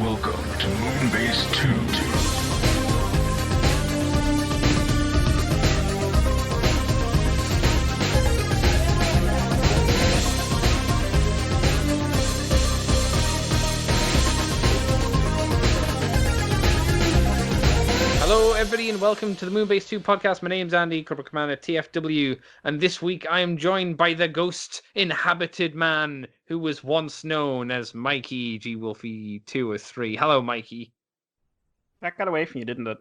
Welcome to Moonbase 2. Hello, everybody, and welcome to the Moonbase 2 podcast. My name's Andy, Corporate Commander TFW, and this week I am joined by the ghost inhabited man who was once known as Mikey G. Wolfie 2 or 3. Hello, Mikey. That got away from you, didn't it?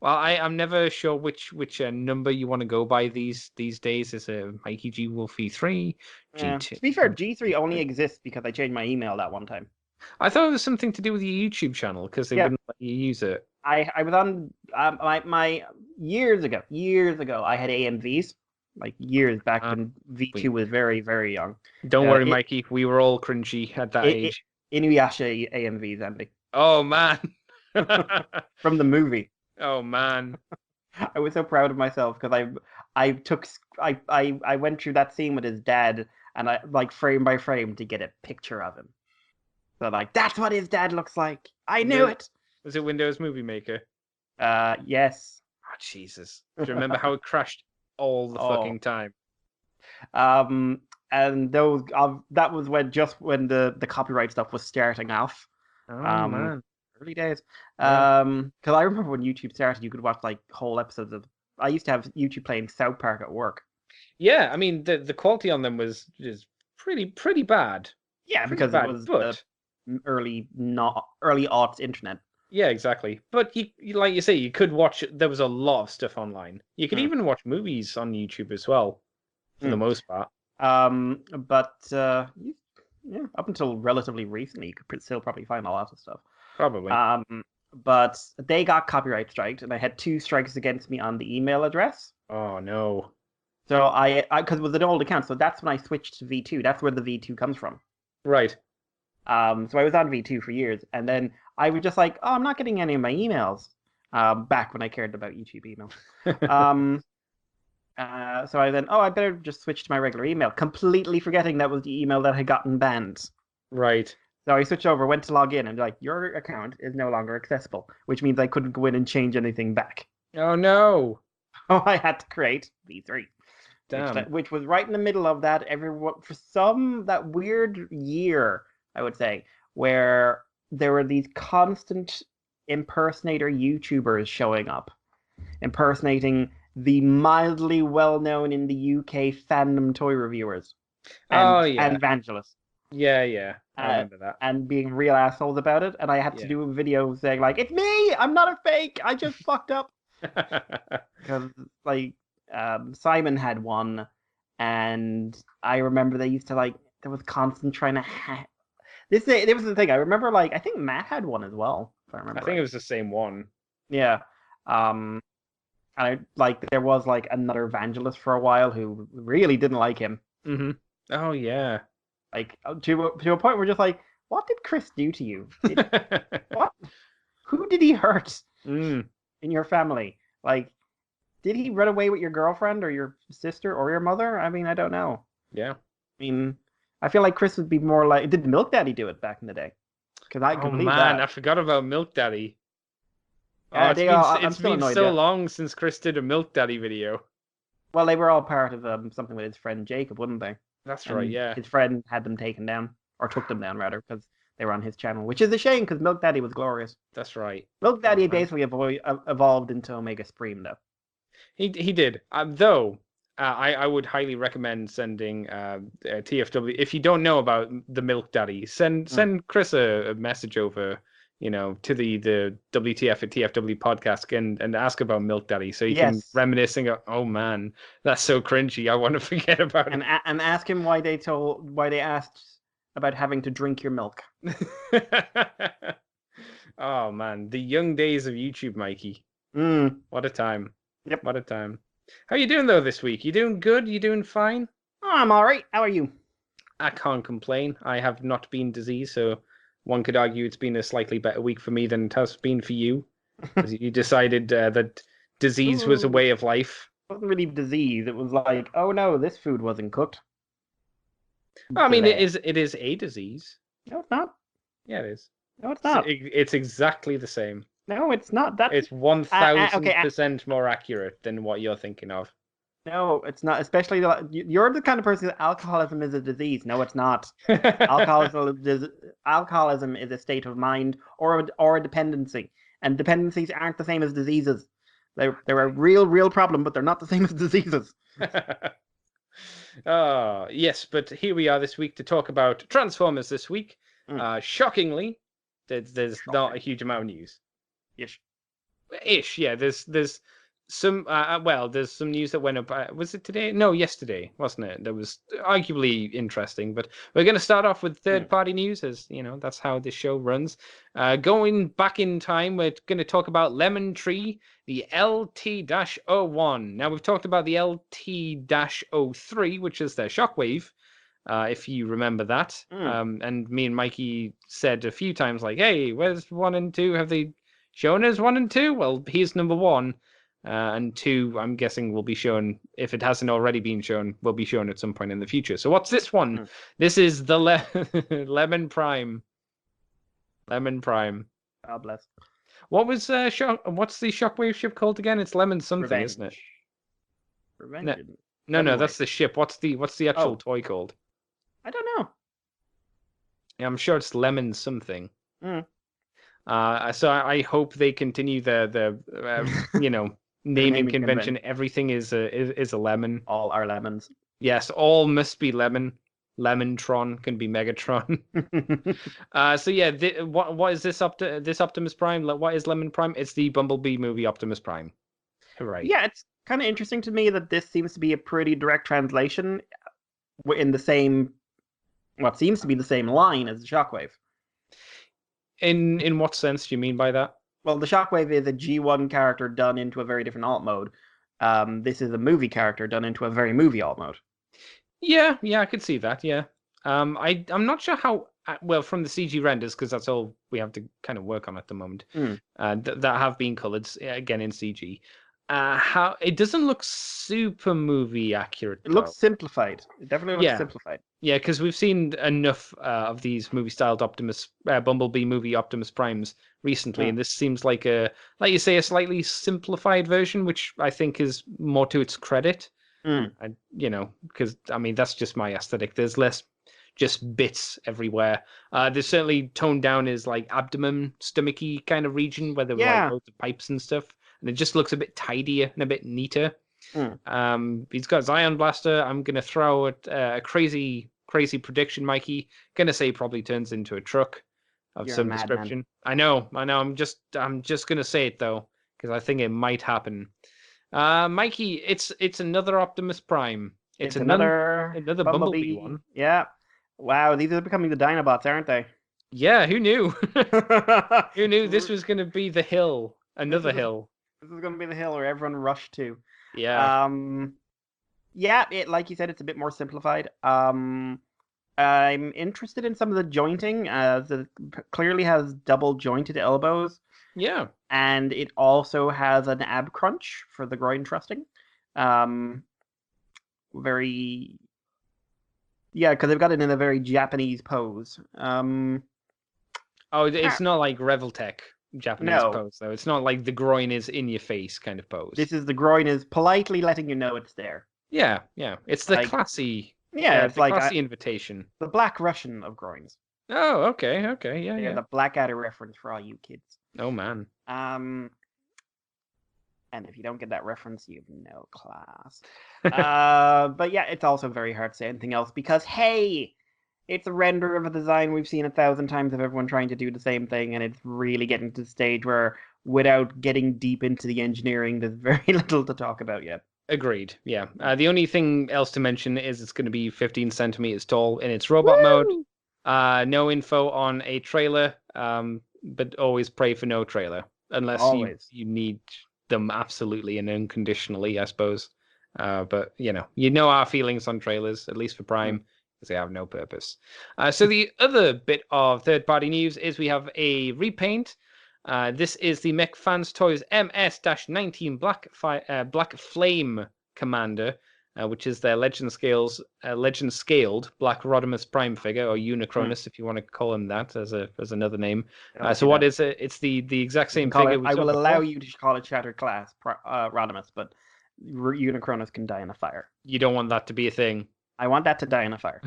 Well, I'm never sure which number you want to go by these days. Is it Mikey G. Wolfie 3? Yeah. G2? To be fair, G3 only exists because I changed my email that one time. I thought it was something to do with your YouTube channel because they wouldn't let you use it. I was on my years ago. I had AMVs, like years back when V2 was very, very young. Don't worry, Mikey. We were all cringy at that age. Inuyasha AMVs, Andy. Oh man. From the movie. Oh man. I was so proud of myself because I went through that scene with his dad and I like frame by frame to get a picture of him. So like that's what his dad looks like. I knew it. Was it Windows Movie Maker? Yes. Oh, Jesus. Do you remember how it crashed all the fucking time? And those that was when the copyright stuff was starting off. Oh man. Early days. Yeah. Because I remember when YouTube started, you could watch like whole episodes of. I used to have YouTube playing South Park at work. Yeah, I mean the quality on them was just pretty bad. Yeah, Pretty because bad, it was but the early aughts internet. yeah, exactly. But you like you say, you could watch. There was a lot of stuff online. You could even watch movies on YouTube as well, for the most part. But up until relatively recently, you could still probably find a lot of stuff. Probably. But they got copyright striked, and I had 2 strikes against me on the email address. Oh no. So I because it was an old account, so that's when I switched to V2. That's where the V2 comes from. Right. So I was on V2 for years, and then I was just like, oh, I'm not getting any of my emails. Back when I cared about YouTube email. So I then, I better just switch to my regular email, completely forgetting that was the email that had gotten banned. Right. So I switched over, went to log in, and like, your account is no longer accessible, which means I couldn't go in and change anything back. Oh no. So I had to create V3. Damn. Which was right in the middle of that. That weird year, I would say, where there were these constant impersonator YouTubers showing up, impersonating the mildly well-known in the UK fandom toy reviewers and evangelists. Yeah. I remember that. And being real assholes about it. And I had to do a video saying like, it's me! I'm not a fake! I just fucked up! Because like Simon had one, and I remember they used to like there was constant trying to this was the thing. I remember like I think Matt had one as well, if I remember. I think it was the same one. Yeah. And I like there was like another evangelist for a while who really didn't like him. Mm-hmm. Oh yeah. Like to a point where just like, what did Chris do to you? What? Who did he hurt in your family? Like, did he run away with your girlfriend or your sister or your mother? I mean, I don't know. Yeah. I mean, I feel like Chris would be more like, did Milk Daddy do it back in the day? Because I can believe that. I forgot about Milk Daddy. Yeah, it's been so long since Chris did a Milk Daddy video. Well, they were all part of something with his friend Jacob, wouldn't they? That's right, yeah. His friend had them taken down, or took them down rather, because they were on his channel, which is a shame because Milk Daddy was glorious. That's right. Milk Daddy basically evolved into Omega Supreme, though. He did. Though, I would highly recommend sending TFW. If you don't know about the Milk Daddy, send Chris a message over, to the WTF at TFW podcast and ask about Milk Daddy, so you can reminisce and go, oh man, that's so cringy. I want to forget about it. And ask him why they asked about having to drink your milk. Oh man, the young days of YouTube, Mikey. What a time. Yep. What a time. How you doing though this week? You doing good? You doing fine? Oh, I'm all right. How are you? I can't complain. I have not been diseased, so one could argue it's been a slightly better week for me than it has been for you. You decided that disease was a way of life. It wasn't really disease. It was like, oh no, this food wasn't cooked. I mean, it is a disease. No, it's not. Yeah, it is. No, it's not. It's exactly the same. No, it's not. That's It's okay. 1000% more accurate than what you're thinking of. No, it's not. Especially you're the kind of person that alcoholism is a disease. No, it's not. Alcoholism is a state of mind or a dependency, and dependencies aren't the same as diseases. They're a real problem, but they're not the same as diseases. Yes, but here we are this week to talk about Transformers this week. Shockingly, there's not a huge amount of news. Ish, yeah. There's some there's some news that went up. Was it today? No, yesterday, wasn't it? That was arguably interesting. But we're going to start off with third-party news, as you know, that's how this show runs. Going back in time, we're going to talk about Lemon Tree, the LT-01. Now we've talked about the LT-03, which is their Shockwave. If you remember that. And me and Mikey said a few times, like, hey, where's 1 and 2? Have they shown us 1 and 2? Well, here's number 1. And 2, I'm guessing, will be shown, if it hasn't already been shown, will be shown at some point in the future. So what's this one? This is the Lemon Prime. Lemon Prime. God bless. What was what's the Shockwave ship called again? It's Lemon something, Revenge. isn't it? Revenge. No, that's the ship. What's the actual toy called? I don't know. Yeah, I'm sure it's Lemon something. So I hope they continue the naming convention. Everything is a lemon. All are lemons. Yes, all must be lemon. Lemontron can be Megatron. So yeah, what is this this Optimus Prime? What is Lemon Prime? It's the Bumblebee movie Optimus Prime. Hooray! Yeah, it's kind of interesting to me that this seems to be a pretty direct translation in the same, what seems to be the same line as the Shockwave. In what sense do you mean by that? Well, the Shockwave is a G1 character done into a very different alt mode. This is a movie character done into a very movie alt mode. Yeah, I could see that. Yeah, I'm not sure how well from the CG renders, because that's all we have to kind of work on at the moment. That have been colored again in CG. How it doesn't look super movie accurate. It looks simplified. It definitely looks simplified. Yeah, because we've seen enough of these movie-styled Bumblebee movie Optimus Primes recently, and this seems like like you say, a slightly simplified version, which I think is more to its credit. Because I mean that's just my aesthetic. There's less just bits everywhere. There's certainly toned down his like abdomen, stomachy kind of region where there were like loads of pipes and stuff. And it just looks a bit tidier and a bit neater. He's got his Ion Blaster. I'm gonna throw a crazy prediction, Mikey. Gonna say probably turns into a truck of some description. I know. I'm just gonna say it though, because I think it might happen. Mikey, it's another Optimus Prime. It's another Bumblebee one. Yeah. Wow, these are becoming the Dinobots, aren't they? Yeah, who knew? Who knew this was gonna be the hill? Another hill. This is going to be the hill where everyone rushed to. Yeah. Like you said, it's a bit more simplified. I'm interested in some of the jointing. It clearly has double jointed elbows. Yeah. And it also has an ab crunch for the groin thrusting. Because they've got it in a very Japanese pose. It's not like Reveltech Japanese pose, though. It's not like the groin is in your face kind of pose. This is the groin is politely letting you know it's there. Yeah. It's the classy. Yeah, it's like classy invitation. The Black Russian of groins. Oh, okay, yeah. The Blackadder reference for all you kids. Oh man. And if you don't get that reference, you have no class. But yeah, it's also very hard to say anything else because hey, it's a render of a design we've seen 1,000 times of everyone trying to do the same thing, and it's really getting to the stage where, without getting deep into the engineering, there's very little to talk about yet. Agreed, yeah. The only thing else to mention is it's going to be 15 centimeters tall in its robot mode. No info on a trailer, but always pray for no trailer, unless you need them absolutely and unconditionally, I suppose. But, you know our feelings on trailers, at least for Prime. Because they have no purpose. So the other bit of third-party news is we have a repaint. This is the Mech Fans Toys MS-19 Black Flame Commander. which is their legend scaled Black Rodimus Prime figure, or Unicronus, if you want to call him that as another name. So what is it? It's the exact same figure we I saw will allow before. you to call it Shattered Glass, Rodimus, but Unicronus can die in a fire. You don't want that to be a thing. I want that to die in a fire.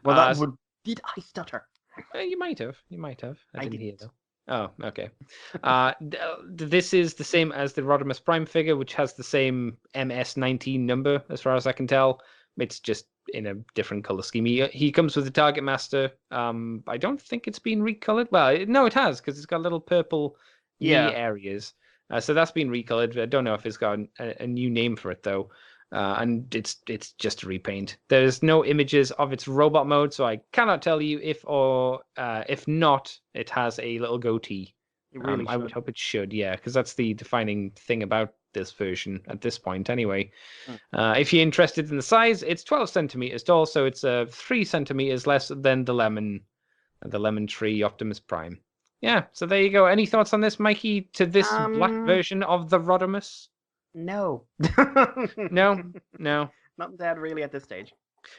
Well, that would... Did I stutter? You might have. I didn't hear didn't. though. Oh, okay. This is the same as the Rodimus Prime figure, which has the same MS-19 number, as far as I can tell. It's just in a different color scheme. He comes with the Target Master. I don't think it's been recolored. Well, no, it has, because it's got little purple knee areas. So that's been recolored. I don't know if it's got a new name for it though. And it's just a repaint. There's no images of its robot mode, so I cannot tell you if not, it has a little goatee. It really I would hope it should, yeah, because that's the defining thing about this version at this point, anyway. If you're interested in the size, it's 12 centimeters tall, so it's 3 centimeters less than the lemon tree Optimus Prime. Yeah, so there you go. Any thoughts on this, Mikey? To this black version of the Rodimus? No. No. Not that really at this stage.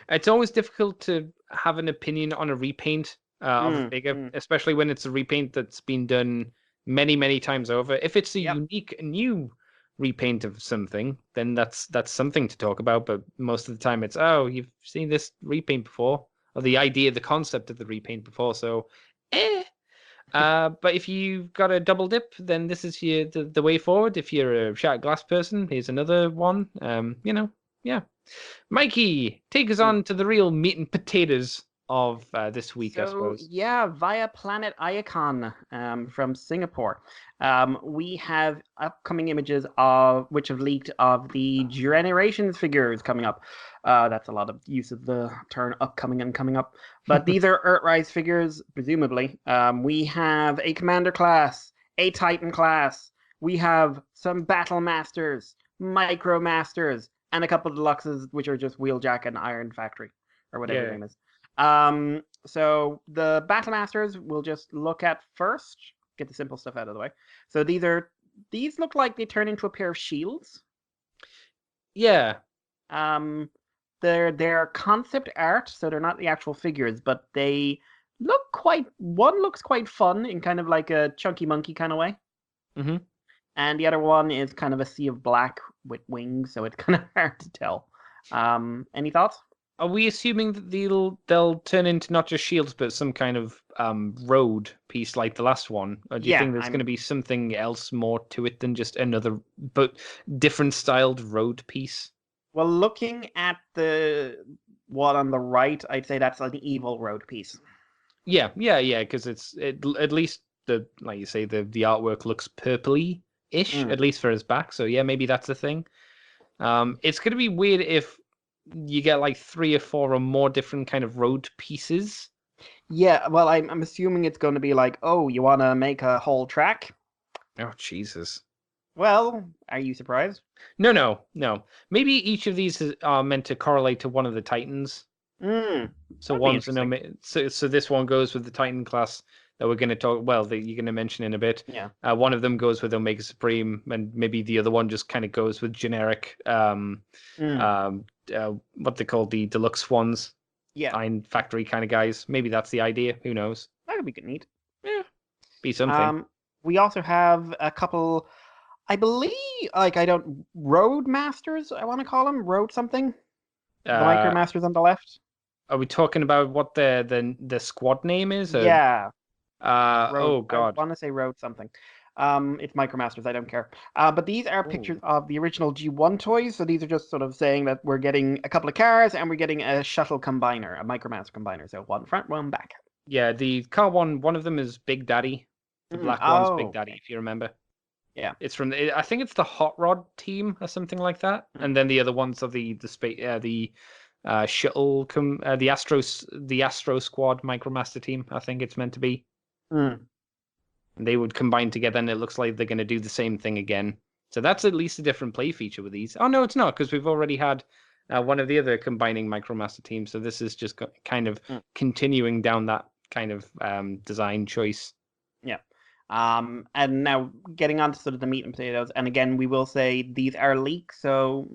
It's always difficult to have an opinion on a repaint of a figure, especially when it's a repaint that's been done many, many times over. If it's a unique, new repaint of something, then that's something to talk about. But most of the time, it's you've seen this repaint before, or the idea, the concept of the repaint before. So, but if you've got a double dip, then this is the way forward. If you're a Shattered Glass person, here's another one. Yeah. Mikey, take us on to the real meat and potatoes of this week, I suppose. Yeah, via Planet Iacon from Singapore. We have upcoming images which have leaked of the Generations figures coming up. That's a lot of use of the term upcoming and coming up. But these are Earthrise figures, presumably. We have a Commander class, a Titan class. We have some Battle Masters, Micro Masters, and a couple of deluxes, which are just Wheeljack and Iron Factory, or whatever the name is. So the Battle Masters we'll just look at first, get the simple stuff out of the way. So these look like they turn into a pair of shields. Yeah. They're concept art, so they're not the actual figures, but they look one looks quite fun in kind of like a Chunky Monkey kind of way. Mm-hmm. And the other one is kind of a sea of black with wings, so it's kind of hard to tell. Any thoughts? Are we assuming that they'll turn into not just shields, but some kind of road piece like the last one? Or do you think there's going to be something else more to it than just another, but different styled road piece? Well, looking at the one on the right, I'd say that's an evil road piece. Yeah, because at least like you say, the artwork looks purpley-ish, at least for his back. So yeah, maybe that's the thing. It's going to be weird if you get like 3 or 4 or more different kind of road pieces. Yeah, well, I'm assuming it's going to be like, you want to make a whole track? Oh, Jesus. Well, are you surprised? No. Maybe each of these are meant to correlate to one of the Titans. So one's so this one goes with the Titan class that we're going to talk. Well, that you're going to mention in a bit. Yeah. One of them goes with Omega Supreme, and maybe the other one just kind of goes with generic. What they call the deluxe ones. Yeah. Iron Factory kind of guys. Maybe that's the idea. Who knows? That would be good, neat. Yeah. Be something. We also have a couple. I believe, Road Masters, I want to call them. Road something? The Micro Masters on the left? Are we talking about what the squad name is? Yeah. God. I want to say Road something. It's Micro Masters, I don't care. But these are pictures of the original G1 toys, so these are just sort of saying that we're getting a couple of cars and we're getting a shuttle combiner, a Micro Master combiner. So one front, one back. Yeah, the car one of them is Big Daddy. The black one's Big Daddy, if you remember. Yeah, it's from I think it's the Hot Rod team or something like that, and then the other ones are the shuttle the Astro Squad Micromaster team. I think it's meant to be. They would combine together, and it looks like they're going to do the same thing again. So that's at least a different play feature with these. Oh no, it's not, because we've already had one of the other combining Micromaster teams. So this is just kind of continuing down that kind of design choice. Yeah. And now getting on to sort of the meat and potatoes, and again, we will say these are leaks, so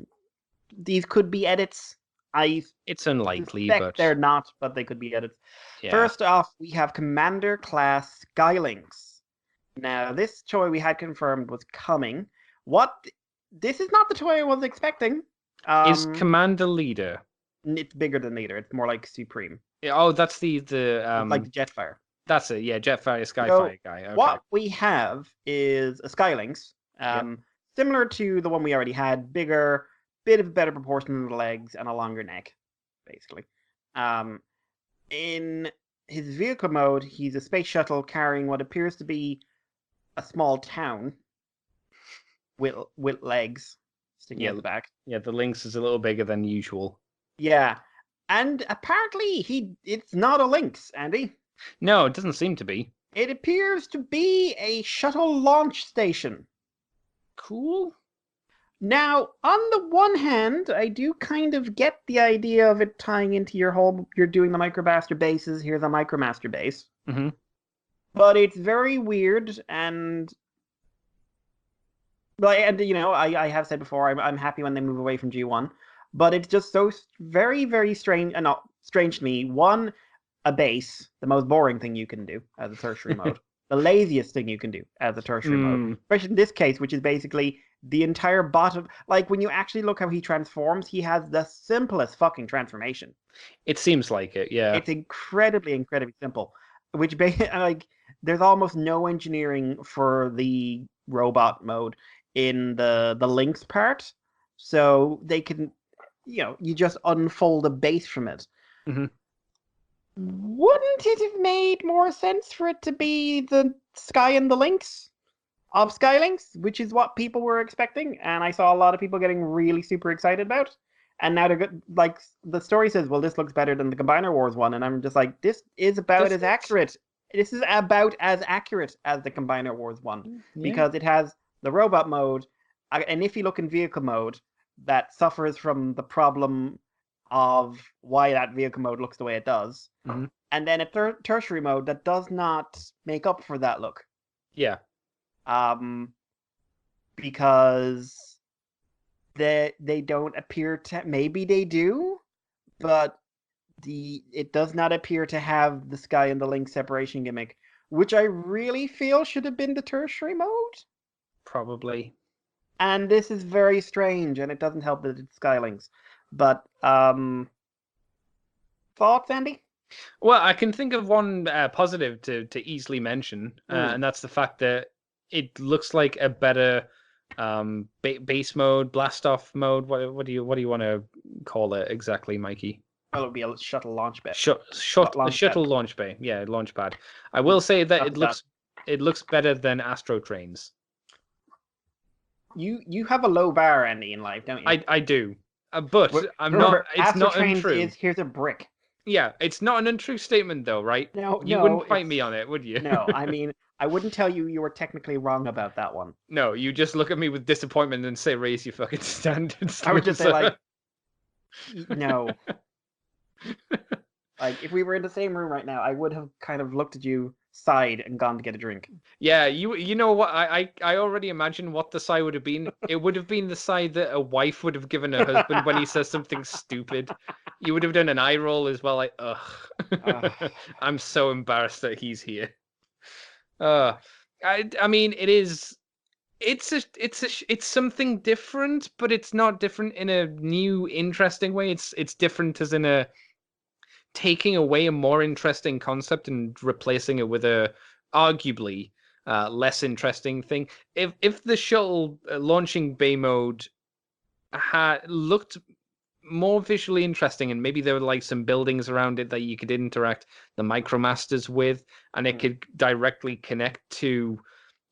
these could be edits. I It's unlikely, suspect but they're not, but they could be edits. yeah. First off, we have Commander Class Skylynx. Now, this toy we had confirmed was coming. This is not the toy I was expecting. Is Commander Leader? It's bigger than Leader. It's more like Supreme. Oh, that's the It's like the Jetfire. That's it. Yeah, Jetfire, Skyfire guy. Okay. What we have is a Skylynx, similar to the one we already had, bigger, bit of a better proportion of the legs, and a longer neck, basically. In his vehicle mode, he's a space shuttle carrying what appears to be a small town with legs sticking out the back. Yeah, the Lynx is a little bigger than usual. Yeah, and apparently it's not a Lynx, Andy. No, it doesn't seem to be. It appears to be a shuttle launch station. Cool. Now, on the one hand, I do kind of get the idea of it tying into your whole, you're doing the Micromaster bases, here's a Micromaster base. Mm-hmm. But it's very weird, and you know, I have said before, I'm happy when they move away from G1, but it's just so very, very strange, and not strange to me. One, a base, the most boring thing you can do as a tertiary mode. The laziest thing you can do as a tertiary mode. Especially in this case, which is basically the entire bottom. Like, when you actually look how he transforms, he has the simplest fucking transformation. It seems like it, yeah. It's incredibly, incredibly simple. Which, like, there's almost no engineering for the robot mode in the Lynx part. So they can, you know, you just unfold a base from it. Mm-hmm. Wouldn't it have made more sense for it to be the Sky and the Lynx of Skylynx, which is what people were expecting, and I saw a lot of people getting really super excited about. And now they're like, the story says, well, this looks better than the Combiner Wars one, and I'm just like, this is about as accurate. This is about as accurate as the Combiner Wars one, because it has the robot mode, and if you look in vehicle mode, that suffers from the problem of why that vehicle mode looks the way it does. Mm-hmm. And then a tertiary mode that does not make up for that look. Yeah. Because they don't appear to, maybe they do, but it does not appear to have the Sky and the Lynx separation gimmick, which I really feel should have been the tertiary mode. Probably. And this is very strange, and it doesn't help that it's Skylynx. But thoughts, Andy? Well, I can think of one positive to easily mention, and that's the fact that it looks like a better base mode, blast off mode. What do you want to call it exactly, Mikey? Well, it would be a shuttle launch bay. Shuttle launch bay. Yeah, launch pad. I will say that it looks better than Astro Trains. You have a low bar, Andy, in life, don't you? I do. But I'm remember, not. It's not untrue. Here's a brick. Yeah, it's not an untrue statement, though, right? No, you wouldn't fight me on it, would you? No, I mean, I wouldn't tell you were technically wrong about that one. No, you just look at me with disappointment and say, "Raise your fucking standards." I would just say, like, no. Like, if we were in the same room right now, I would have kind of looked at you, sighed, and gone to get a drink. Yeah, you know what? I already imagine what the sigh would have been. It would have been the sigh that a wife would have given her husband when he says something stupid. You would have done an eye roll as well, like, ugh. I'm so embarrassed that he's here. I mean, it's something different, but it's not different in a new, interesting way. It's different as in a taking away a more interesting concept and replacing it with a arguably less interesting thing. If the shuttle launching bay mode had looked more visually interesting, and maybe there were like some buildings around it that you could interact the Micromasters with, and it could directly connect to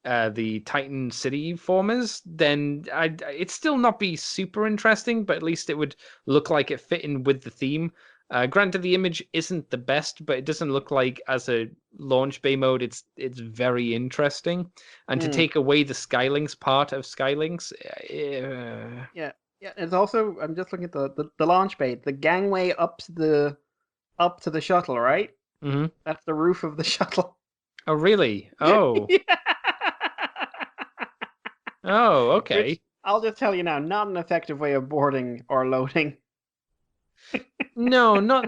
the Titan City formers, then it'd still not be super interesting, but at least it would look like it fit in with the theme. Granted, the image isn't the best, but it doesn't look like as a launch bay mode it's very interesting. And to take away the Skylynx part of Skylynx, yeah, it's also, I'm just looking at the launch bay, the gangway up to the shuttle, right? Mm-hmm. That's the roof of the shuttle. Oh, really? Oh. Yeah. Oh, okay. Which I'll just tell you now, not an effective way of boarding or loading. No, not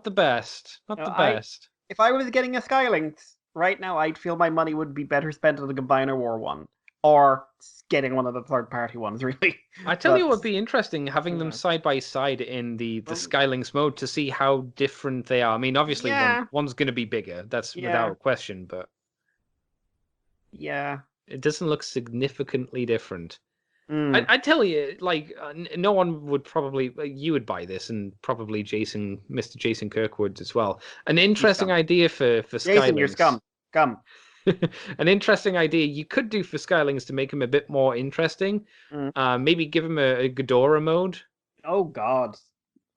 the best. Not No, the best. if I was getting a Skylynx right now, I'd feel my money would be better spent on the Combiner War one, or getting one of the third-party ones, really. I tell you what But would be interesting, having them yeah. side by side in the Well, Skylynx mode to see how different they are. I mean, obviously yeah, one's going to be bigger, that's yeah, without question, but yeah. it doesn't look significantly different. Mm, I tell you, like, no one would probably, you would buy this, and probably Mr. Jason Kirkwood as well. An you interesting scum. idea for Jason, you're Skylynx. scum. An interesting idea you could do for Skylynx to make him a bit more interesting. Mm. Maybe give him a Ghidorah mode, Oh God.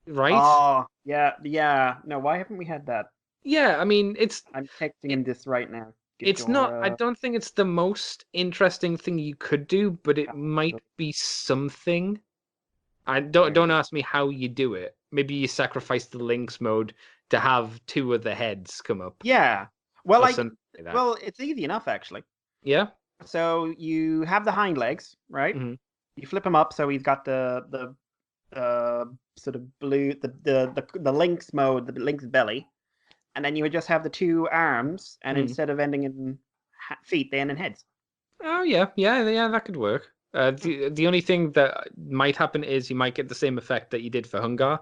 right? Oh yeah, yeah. No, why haven't we had that? Yeah, I mean, I'm texting it, him this right now. it's not. I Ghidorah. don't think it's the most interesting thing you could do, but it might be something. I don't ask me how you do it. Maybe you sacrifice the Lynx mode to have two of the heads come up, Yeah. Well, or like, something like that. well, it's easy enough actually. Yeah. So you have the hind legs, right? Hmm. You flip him up so he's got the sort of blue the lynx mode, the lynx belly, and then you would just have the two arms, and Mm. instead of ending in feet, they end in heads. Oh yeah, that could work. The only thing that might happen is you might get the same effect that you did for Hunger.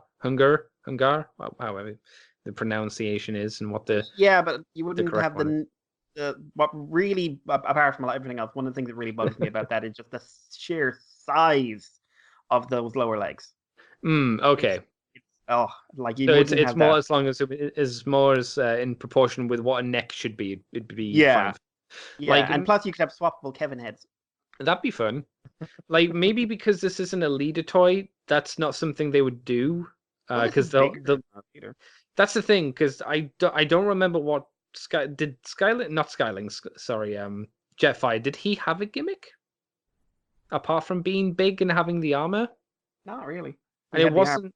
However the pronunciation is and what the Yeah, but you wouldn't correct have one is. what really, apart from everything else, one of the things that really bugs me about that is just the sheer size of those lower legs. Okay. Oh, like you So wouldn't it's have more that. as long as it is more as in proportion with what a neck should be. It'd be Yeah, fine. yeah, Like and plus you could have swappable Kevin heads. that'd be fun. Like maybe because this isn't a leader toy, that's not something they would do. Well, this Because is they'll bigger than a leader. that's the thing. Because I don't remember what not Skylynx. Sorry, Jetfire. Did he have a gimmick apart from being big and having the armor? Not really. And He it had the arm. wasn't.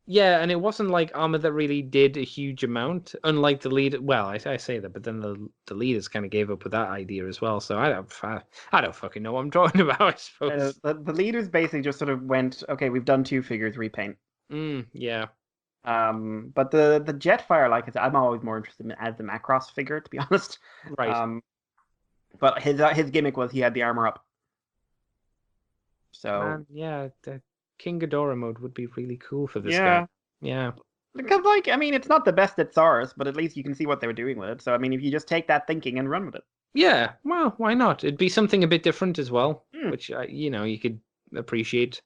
Yeah, and it wasn't like armor that really did a huge amount. Unlike the leader. Well, I say that, but then the leaders kind of gave up with that idea as well. So I don't fucking know what I'm talking about. I suppose. The leaders basically just sort of went, okay, we've done two figures, repaint. Yeah. But the Jetfire, like I said, I'm always more interested in as the Macross figure, to be honest. Right. But his gimmick was he had the armor up. So Man, yeah, the King Ghidorah mode would be really cool for this yeah, guy. Yeah. because like I mean, it's not the best at SARS, but at least you can see what they were doing with it. So I mean, if you just take that thinking and run with it. Yeah. Well, why not? It'd be something a bit different as well, Hmm. which you could appreciate.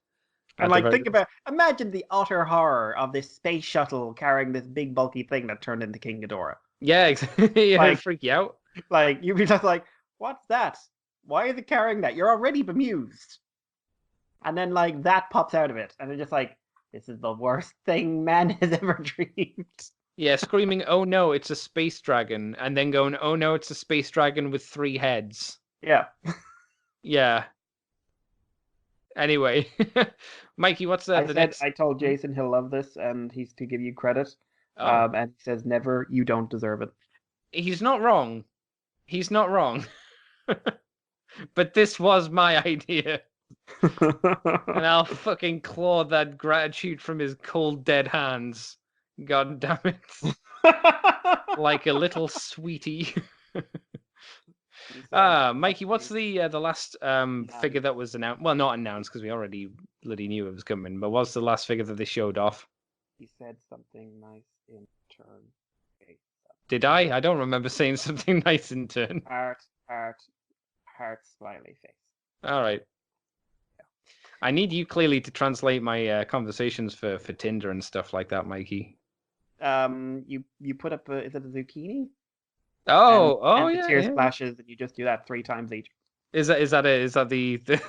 And like, imagine the utter horror of this space shuttle carrying this big bulky thing that turned into King Ghidorah. Yeah, exactly. Yeah, Like- freak you out. Like, you'd be just like, what's that? Why is it carrying that? You're already bemused. And then, like, that pops out of it. And they're just like, this is the worst thing man has ever dreamed. Yeah, screaming, "Oh no, it's a space dragon," and then going, "Oh no, it's a space dragon with 3 heads." Yeah. Yeah. Anyway, Mikey, what's the next? I told Jason he'll love this, and he's to give you credit. Oh, And he says, never, you don't deserve it. he's not wrong. He's not wrong. But this was my idea. And I'll fucking claw that gratitude from his cold, dead hands. God damn it. Like a little sweetie. Mikey, what's the last figure that was announced? Well, not announced because we already bloody knew it was coming, but what's the last figure that they showed off? He said something nice in turn. Okay. Did I? I don't remember saying something nice in turn. Heart, smiley face. All right. I need you clearly to translate my conversations for Tinder and stuff like that, Mikey. You put up is it a zucchini? And the tear splashes, and you just do that 3 times each. Is that the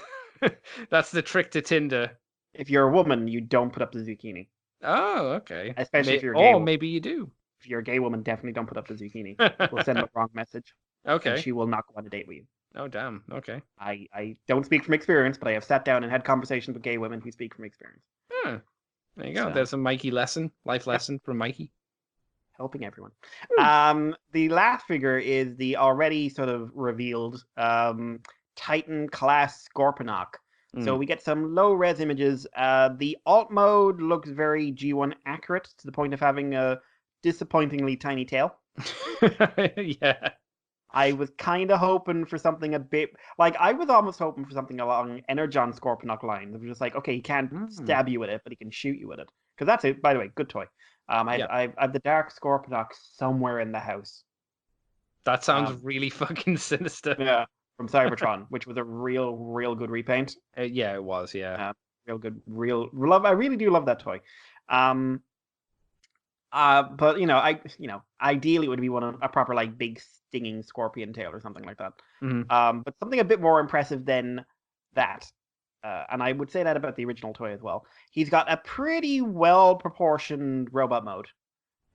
that's the trick to Tinder? If you're a woman, you don't put up the zucchini. Oh, okay. Especially if you're a gay woman. Maybe you do. If you're a gay woman, definitely don't put up the zucchini. We'll send the wrong message. Okay. And she will not go on a date with you. Oh, damn. Okay. I don't speak from experience, but I have sat down and had conversations with gay women who speak from experience. Huh. There you go. So- There's a Mikey lesson, life lesson from Mikey. Helping everyone. The last figure is the already sort of revealed Titan class Scorponok. So Mm. we get some low-res images. The alt mode looks very G1 accurate to the point of having a disappointingly tiny tail. Yeah. I was kind of hoping for something a bit like I was almost hoping for something along Energon Scorponok lines. It was just like, okay, he can't Mm. stab you with it, but he can shoot you with it. Because that's it. By the way, good toy. Yeah. I have the Dark Scorponok somewhere in the house. That sounds Um, really fucking sinister. yeah, from Cybertron, which was a real good repaint. Yeah, it was. Yeah. Real good, real love. I really do love that toy. Um, but ideally it would be a proper like big stinging scorpion tail or something like that. Mhm. But something a bit more impressive than that. And I would say that about the original toy as well. He's got a pretty well proportioned robot mode,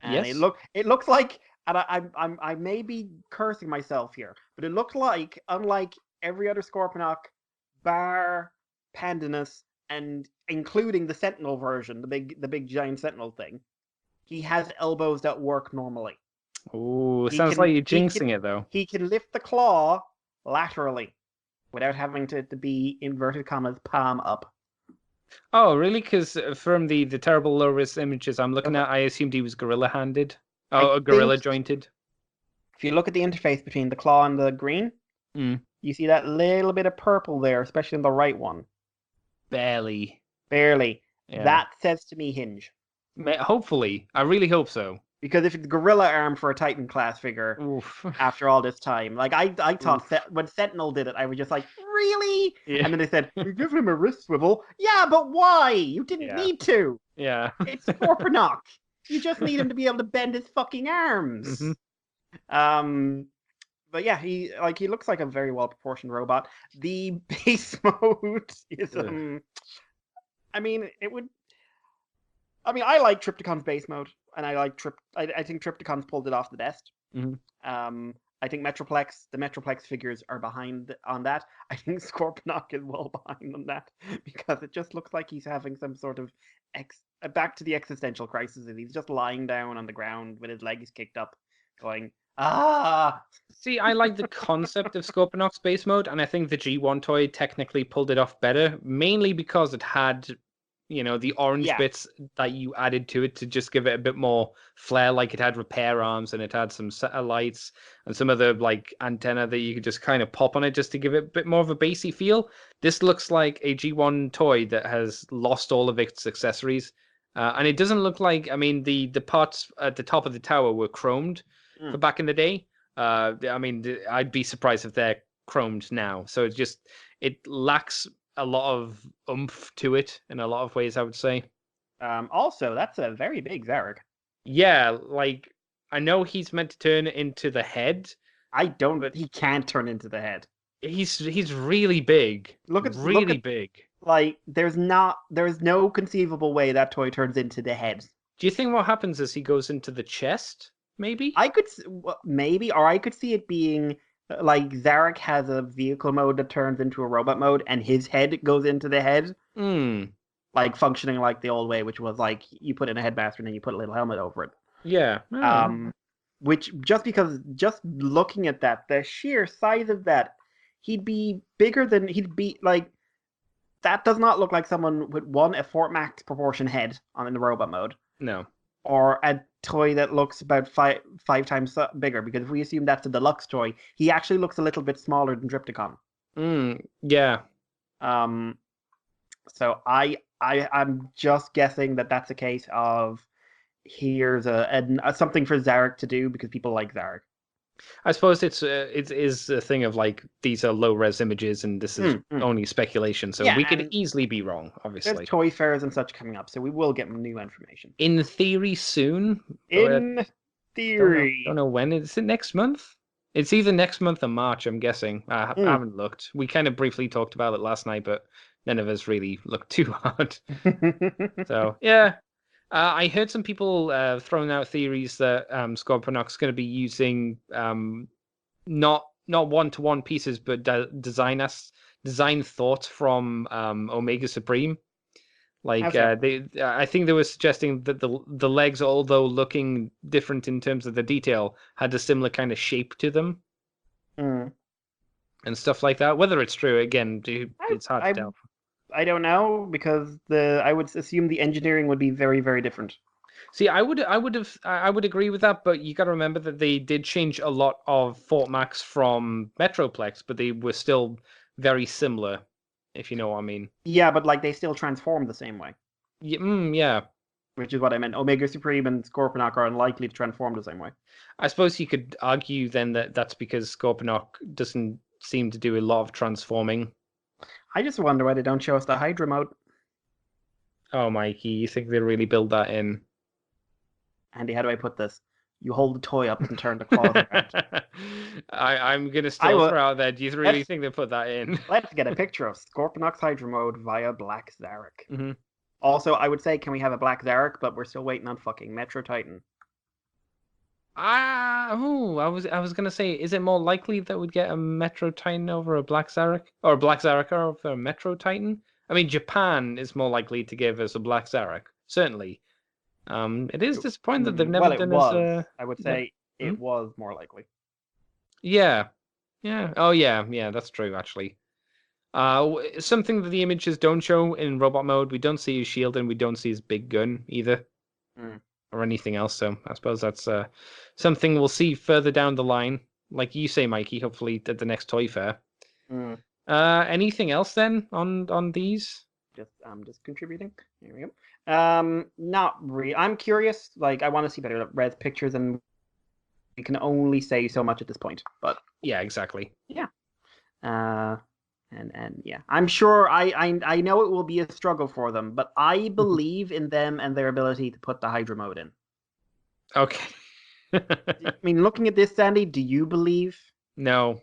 and Yes. it looks like, and I may be cursing myself here, but it looked like, unlike every other Scorponok, bar Pandanus, and including the Sentinel version, the big giant Sentinel thing, he has elbows that work normally. Oh, He sounds like can you're he jinxing can it though. he can lift the claw laterally without having to be inverted commas palm up. Oh, really? Because from the terrible low-res images I'm looking Okay. at, I assumed he was gorilla-handed. I Oh, gorilla-jointed. If you look at the interface between the claw and the green, Mm. you see that little bit of purple there, especially in the right one. Barely. Barely. Yeah. That says to me hinge. Hopefully. I really hope so. Because if it's gorilla arm for a Titan class figure Oof. after all this time, like I thought Oof. when Sentinel did it, I was just like, really? Yeah. And then they said, we give him a wrist swivel. Yeah, but why? You didn't Yeah. need to. Yeah. It's Scorponok. You just need him to be able to bend his fucking arms. Mhm. But yeah, he looks like a very well proportioned robot. The base mode is Ugh. I like Trypticon's base mode, and I think Trypticon's pulled it off the best. Mhm. I think the Metroplex figures are behind on that. I think Scorponok is well behind on that because it just looks like he's having some sort of back to the existential crisis, and he's just lying down on the ground with his legs kicked up, going, ah. See, I like the concept of Scorponok's base mode, and I think the G1 toy technically pulled it off better, mainly because it had, the orange Yeah. bits that you added to it to just give it a bit more flair. Like it had repair arms and it had some satellites and some other like antenna that you could just kind of pop on it just to give it a bit more of a bassy feel. This looks like a G1 toy that has lost all of its accessories. And it doesn't look like, the parts at the top of the tower were chromed for back in the day. I'd be surprised if they're chromed now. So it lacks a lot of oomph to it in a lot of ways, I would say. Also, that's a very big Zarek. Yeah, like I know he's meant to turn into the head. He can't turn into the head. He's really big. Look really at big. Like there's no conceivable way that toy turns into the head. Do you think what happens is he goes into the chest? Maybe. Maybe, or I could see it being like Zarek has a vehicle mode that turns into a robot mode, and his head goes into the head, like functioning like the old way, which was like you put in a headmaster and then you put a little helmet over it. Yeah. Which just looking at that, the sheer size of that, he'd be like. That does not look like someone with a Fort Max proportion head in the robot mode. No. Or a toy that looks about five times bigger, because if we assume that's a deluxe toy, he actually looks a little bit smaller than Trypticon. Yeah. So I'm just guessing that that's a case of here's a something for Zarek to do because people like Zarek. I suppose it is a thing of like these are low res images and this is only speculation, so we could easily be wrong. Obviously, there's toy fairs and such coming up, so we will get new information. In theory, soon. In theory, don't know when. Is it next month? It's either next month or March. I'm guessing. I haven't looked. We kind of briefly talked about it last night, but none of us really looked too hard. So yeah. I heard some people throwing out theories that Scorponok's going to be using not one-to-one pieces, but design thoughts from Omega Supreme. Like I think they were suggesting that the legs, although looking different in terms of the detail, had a similar kind of shape to them, and stuff like that. Whether it's true, again, it's hard to tell. I don't know because I would assume the engineering would be very, very different. See, I would agree with that, but you got to remember that they did change a lot of Fort Max from Metroplex, but they were still very similar, if you know what I mean. Yeah, but like they still transform the same way, Yeah. which is what I meant. Omega Supreme and Scorponok are unlikely to transform the same way. I suppose you could argue then that that's because Scorponok doesn't seem to do a lot of transforming. I just wonder why they don't show us the Hydra mode. Oh, Mikey, you think they really build that in? Andy, how do I put this? You hold the toy up and turn the claws around. I'm gonna still throw out there. Do you really think they put that in? Let's get a picture of Scorponok's Hydra mode via Black Zarek. Mm-hmm. Also, I would say, can we have a Black Zarek? But we're still waiting on fucking Metro Titan. I was gonna say, is it more likely that we'd get a Metro Titan over a Black Zarek, or a Black Zarek over a Metro Titan? I mean, Japan is more likely to give us a Black Zarek, certainly. It is disappointing that they've never done us. I would say it was more likely. Yeah. Oh, yeah. That's true, actually. Something that the images don't show in robot mode. We don't see his shield, and we don't see his big gun either, or anything else. So I suppose that's something we'll see further down the line, like you say, Mikey. Hopefully at the next Toy Fair. Anything else then on these? I'm just contributing. Here we go. Not really. I'm curious. Like, I want to see better res pictures, and we can only say so much at this point. But yeah, exactly. Yeah. And yeah, I'm sure. I know it will be a struggle for them, but I believe in them and their ability to put the Hydra mode in. Okay. I mean, looking at this, Sandy, do you believe? No.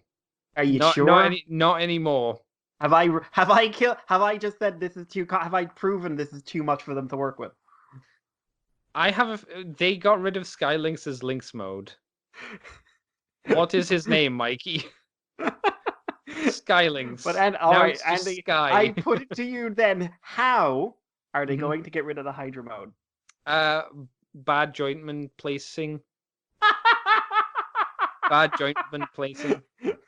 Are you sure? Not anymore. Have I just said this is too? Have I proven this is too much for them to work with? They got rid of Skylynx's Lynx mode. What is his name, Mikey? Skylynx. But all right, Andy, Sky. I put it to you then. How are they going to get rid of the Hydra mode? Bad jointman placing. Bad jointman placing.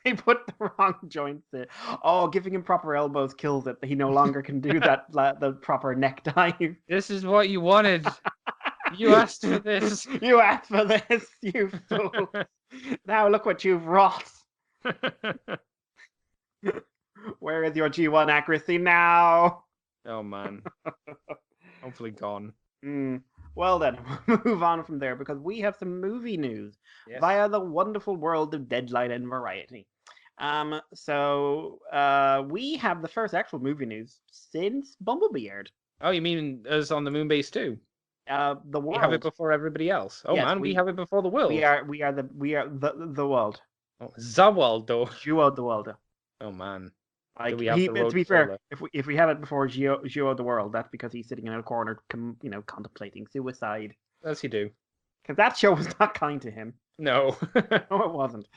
They put the wrong joints in. Oh, giving him proper elbows kills it. He no longer can do that. The proper neck dive. This is what you wanted. You asked for this. You asked for this, you fool. Now look what you've wrought. Where is your G1 accuracy now? Oh man. Hopefully gone. Well then, we'll move on from there because we have some movie news via the wonderful world of Deadline and Variety. So we have the first actual movie news since Bumblebee aired. Oh, you mean us on the Moonbase too? The world. We have it before everybody else. Oh yes, man, we have it before the world. We are the world. Oh, the world, though. Geo the world. Oh man. Like, to be fair, if we have it before Geo the world, that's because he's sitting in a corner, contemplating suicide. As he do. Because that show was not kind to him. No. No, it wasn't.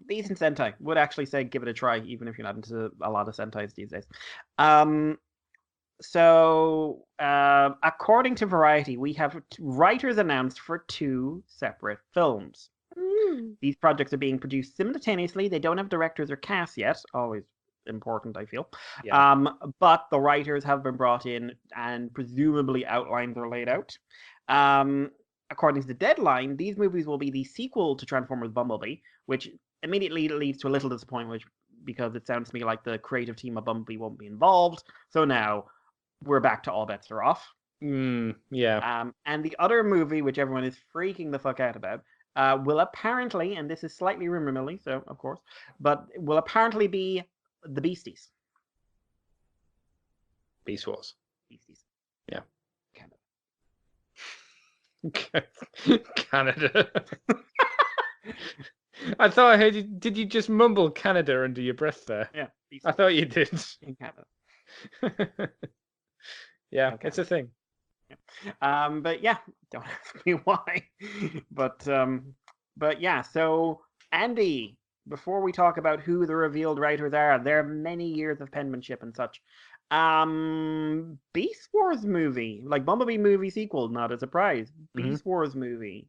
Decent Sentai. Would actually say give it a try, even if you're not into a lot of Sentais these days. So, according to Variety, we have writers announced for 2 separate films. These projects are being produced simultaneously. They don't have directors or cast yet. Always important, I feel. Yeah. But the writers have been brought in, and presumably outlines are laid out. According to the Deadline, these movies will be the sequel to Transformers Bumblebee, which immediately leads to a little disappointment because it sounds to me like the creative team of Bumblebee won't be involved. So now we're back to all bets are off. Yeah. And the other movie, which everyone is freaking the fuck out about, will apparently, and this is slightly rumor milly, so of course, but will apparently be the Beasties. Beast Wars. Beasties. Yeah. Canada. Canada. I thought I heard you. Did you just mumble Canada under your breath there? Yeah. Beasties. I thought you did. In Canada. Yeah, okay. It's a thing. But yeah, don't ask me why. But yeah, so Andy, before we talk about who the revealed writers are, there are many years of penmanship and such. Beast Wars movie, like Bumblebee movie sequel, not a surprise. Beast Wars movie.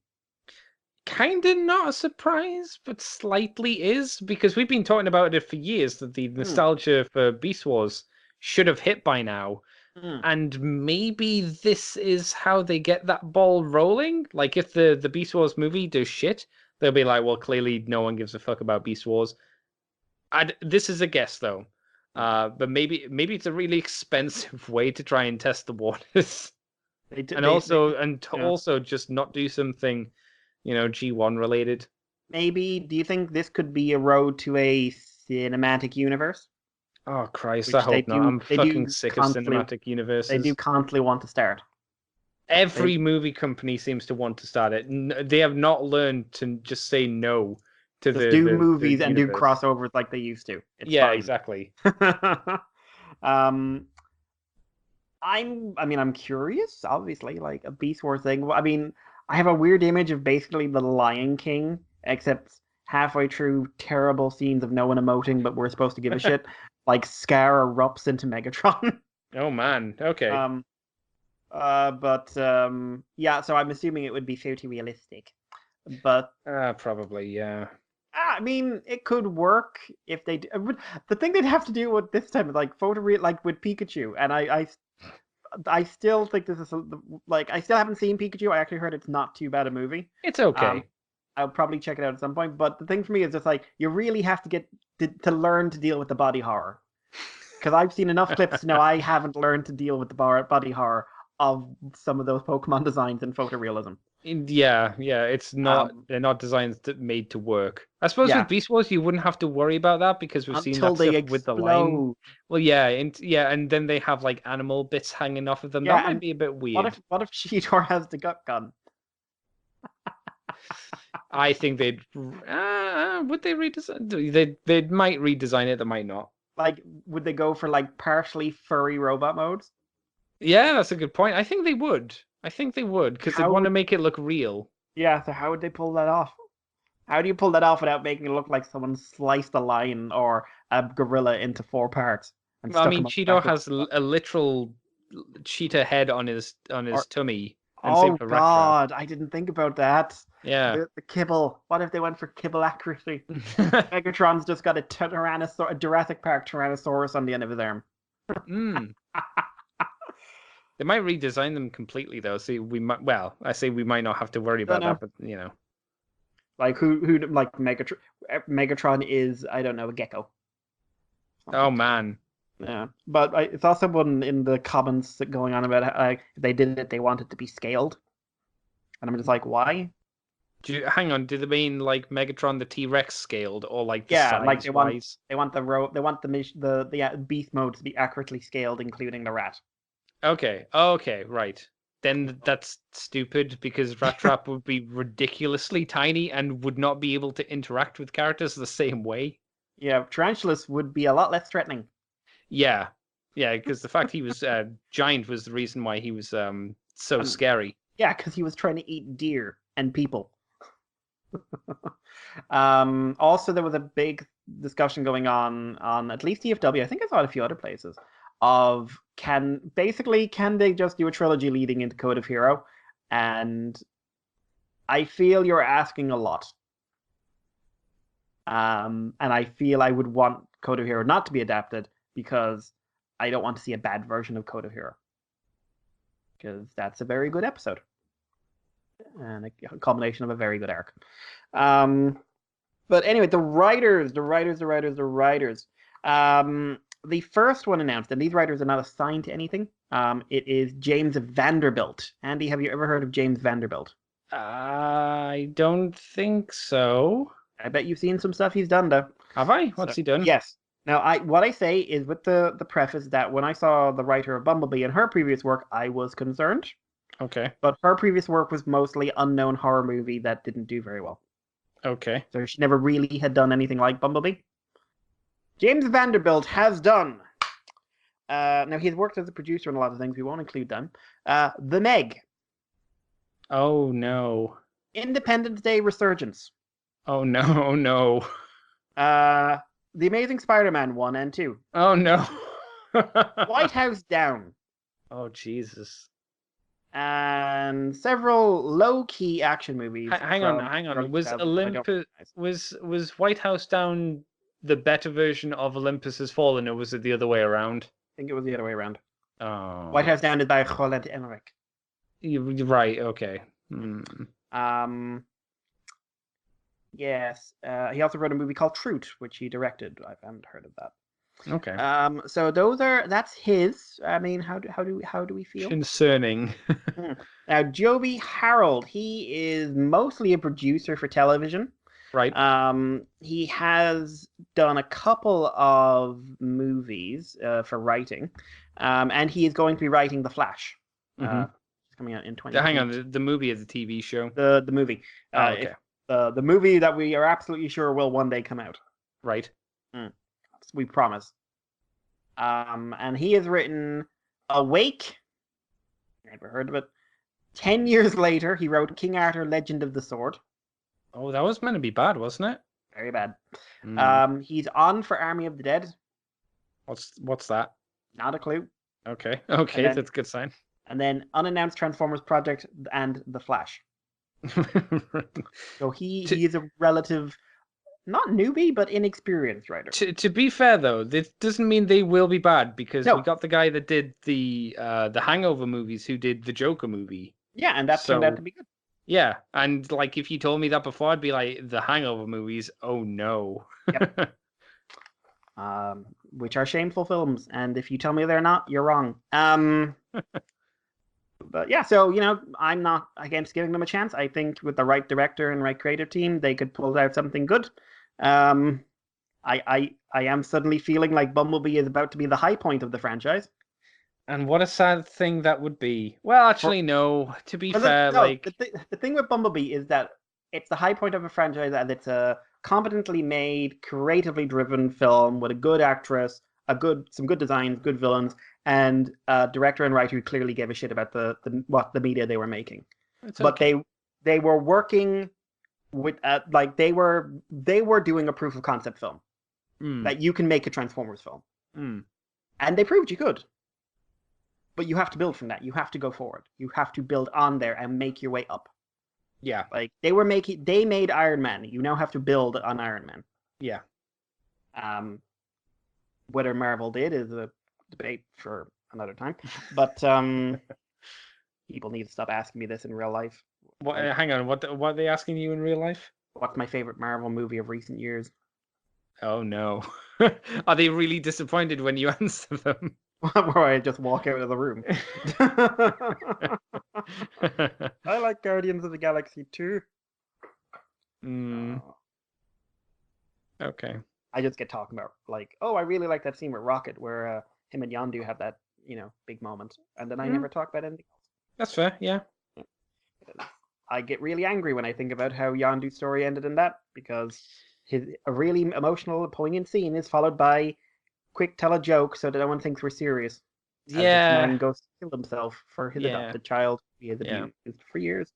Kinda not a surprise, but slightly is, because we've been talking about it for years, that the nostalgia for Beast Wars should have hit by now. And maybe this is how they get that ball rolling. Like if the Beast Wars movie does shit, they'll be like, well, clearly no one gives a fuck about Beast Wars. This is a guess though, but maybe it's a really expensive way to try and test the waters, also just not do something, G1 related. Maybe. Do you think this could be a road to a cinematic universe? Oh Christ! Which I hope they not. do- I'm they do fucking sick of constantly- cinematic universes. They do constantly want to start. Every movie company seems to want to start it. They have not learned to just say no to Just do the movies and do universe. crossovers like they used to. It's Yeah, fine. exactly. I'm curious, obviously, like a Beast Wars thing. I mean, I have a weird image of basically the Lion King, except halfway through terrible scenes of no one emoting, but we're supposed to give a shit. Like Scar erupts into Megatron. Oh man. Okay. Yeah, so I'm assuming it would be fairly realistic. But Probably, yeah. I mean, it could work if they. The thing they'd have to do with this time is like like with Pikachu, and I still think this is like I still haven't seen Pikachu. I actually heard it's not too bad a movie. It's okay. I'll probably check it out at some point. But the thing for me is just like you really have to get to learn to deal with the body horror, because I've seen enough clips to know I haven't learned to deal with the body horror of some of those Pokemon designs and photorealism. Yeah, it's not. They're not designs made to work. I suppose with Beast Wars, you wouldn't have to worry about that because we've seen that stuff with the line. Well, and then they have like animal bits hanging off of them. Yeah, that might be a bit weird. What if Cheetor has the gut gun? I think they'd. Would they redesign? They might redesign it. They might not. Like, would they go for like partially furry robot modes? Yeah, that's a good point. I think they would. Because they want to make it look real. Yeah, so how would they pull that off? How do you pull that off without making it look like someone sliced a lion or a gorilla into 4 parts? Well, I mean, Cheetor has a literal cheetah head on his tummy. And oh God, I didn't think about that. Yeah. The kibble. What if they went for kibble accuracy? Megatron's just got a Jurassic Park Tyrannosaurus on the end of his arm. They might redesign them completely, though. See, we might. Well, I say we might not have to worry about that, but like who like Megatron? Megatron is, I don't know, a gecko. Oh man. Yeah, but I saw someone in the comments going on about how, if they did it, they want it to be scaled, and I'm just like, why? Hang on, do they mean like Megatron the T-Rex scaled, or like the size like they wise? want the beast mode to be accurately scaled, including the rat. Okay, right. Then that's stupid because Rat Trap would be ridiculously tiny and would not be able to interact with characters the same way. Yeah, Tarantulas would be a lot less threatening. Yeah, because the fact he was giant was the reason why he was so scary. Yeah, because he was trying to eat deer and people. Also, there was a big discussion going on at least TFW. I think I saw it a few other places. Of can they just do a trilogy leading into Code of Hero? And I feel you're asking a lot. And I feel I would want Code of Hero not to be adapted because I don't want to see a bad version of Code of Hero. Because that's a very good episode. And a combination of a very good arc. But anyway, the writers. The first one announced, and these writers are not assigned to anything. It is James Vanderbilt. Andy, have you ever heard of James Vanderbilt? I don't think so. I bet you've seen some stuff he's done, though. Have I? What's he done? Yes. Now, what I say is with the preface that when I saw the writer of Bumblebee and her previous work, I was concerned. Okay. But her previous work was mostly unknown horror movie that didn't do very well. Okay. So she never really had done anything like Bumblebee. James Vanderbilt has done. Now, he's worked as a producer on a lot of things. We won't include them. The Meg. Oh, no. Independence Day Resurgence. Oh, no. The Amazing Spider-Man 1 and 2. Oh, no. White House Down. Oh, Jesus. And several low-key action movies. Hang on. Was White House Down the better version of Olympus Has Fallen, or was it the other way around? think it was the other way around. Oh, White House Down is by Roland Emmerich. you're right. Okay. Yes. He also wrote a movie called Truth, which he directed. I haven't heard of that. Okay. So that's his. I mean, how do we feel? Concerning. Now, Joby Harold, he is mostly a producer for television. Right. He has done a couple of movies for writing, and he is going to be writing The Flash. Coming out in 2020. Hang on, the movie is a TV show. The movie. Okay. The movie that we are absolutely sure will one day come out. Right. We promise. And he has written Awake. Never heard of it. 10 years later, he wrote King Arthur: Legend of the Sword. Oh, that was meant to be bad, wasn't it? Very bad. He's on for Army of the Dead. What's that? Not a clue. Okay, then- that's a good sign. And then unannounced Transformers project and The Flash. So he is a relative, not newbie, but inexperienced writer. To be fair though, this doesn't mean they will be bad because No. we got the guy that did the Hangover movies who did the Joker movie. Yeah, and that turned out to be good. Yeah, and like if you told me that before, I'd be like, the Hangover movies, oh no. Yep. Which are shameful films, and if you tell me they're not, you're wrong. But yeah, so I'm not against giving them a chance. I think with the right director and right creative team, they could pull out something good. I am suddenly feeling like Bumblebee is about to be the high point of the franchise. And what a sad thing that would be. Well, actually, no. To be fair, the thing with Bumblebee is that it's the high point of a franchise, and it's a competently made, creatively driven film with a good actress, some good designs, good villains, and a director and writer who clearly gave a shit about the media they were making. But they were working with they were doing a proof of concept film that you can make a Transformers film, and they proved you could. But you have to build from that. You have to go forward. You have to build on there and make your way up. Yeah. Like they made Iron Man. You now have to build on Iron Man. Yeah. Whether Marvel did is a debate for another time. But people need to stop asking me this in real life. Hang on, what are they asking you in real life? What's my favorite Marvel movie of recent years? Oh no. Are they really disappointed when you answer them? Where I just walk out of the room. I like Guardians of the Galaxy too. Okay. I just get talking about I really like that scene with Rocket where him and Yondu have that big moment, and then I never talk about anything else. That's fair. Yeah. I get really angry when I think about how Yondu's story ended in that, because a really emotional, poignant scene is followed by quick tell a joke so that no one thinks we're serious. Yeah. As this man goes to kill himself for his adopted child he has abused for years.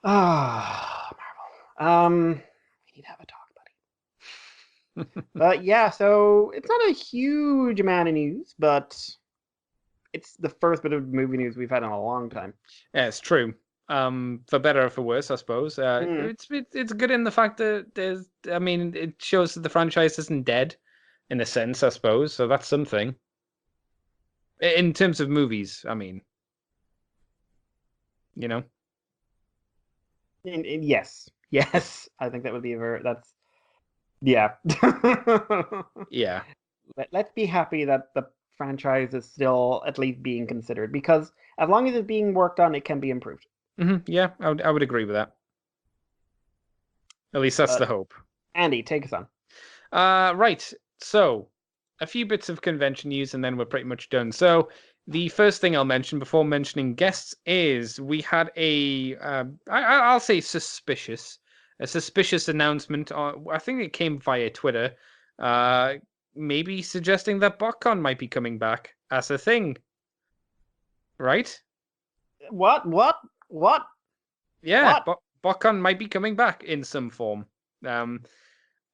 Marvel. We need to have a talk, buddy. But yeah, so it's not a huge amount of news, but it's the first bit of movie news we've had in a long time. Yeah, it's true. For better or for worse, I suppose. It's good in the fact that it shows that the franchise isn't dead, in a sense, I suppose. So that's something. In terms of movies, I mean, Yes, I think that would be yeah. Let's be happy that the franchise is still at least being considered, because as long as it's being worked on, it can be improved. Yeah, I would agree with that. At least that's the hope. Andy, take us on. Right. So, a few bits of convention news, and then we're pretty much done. So, the first thing I'll mention before mentioning guests is we had I'll say suspicious announcement. I think it came via Twitter, maybe suggesting that Botcon might be coming back as a thing. Right? What? Yeah, Botcon might be coming back in some form.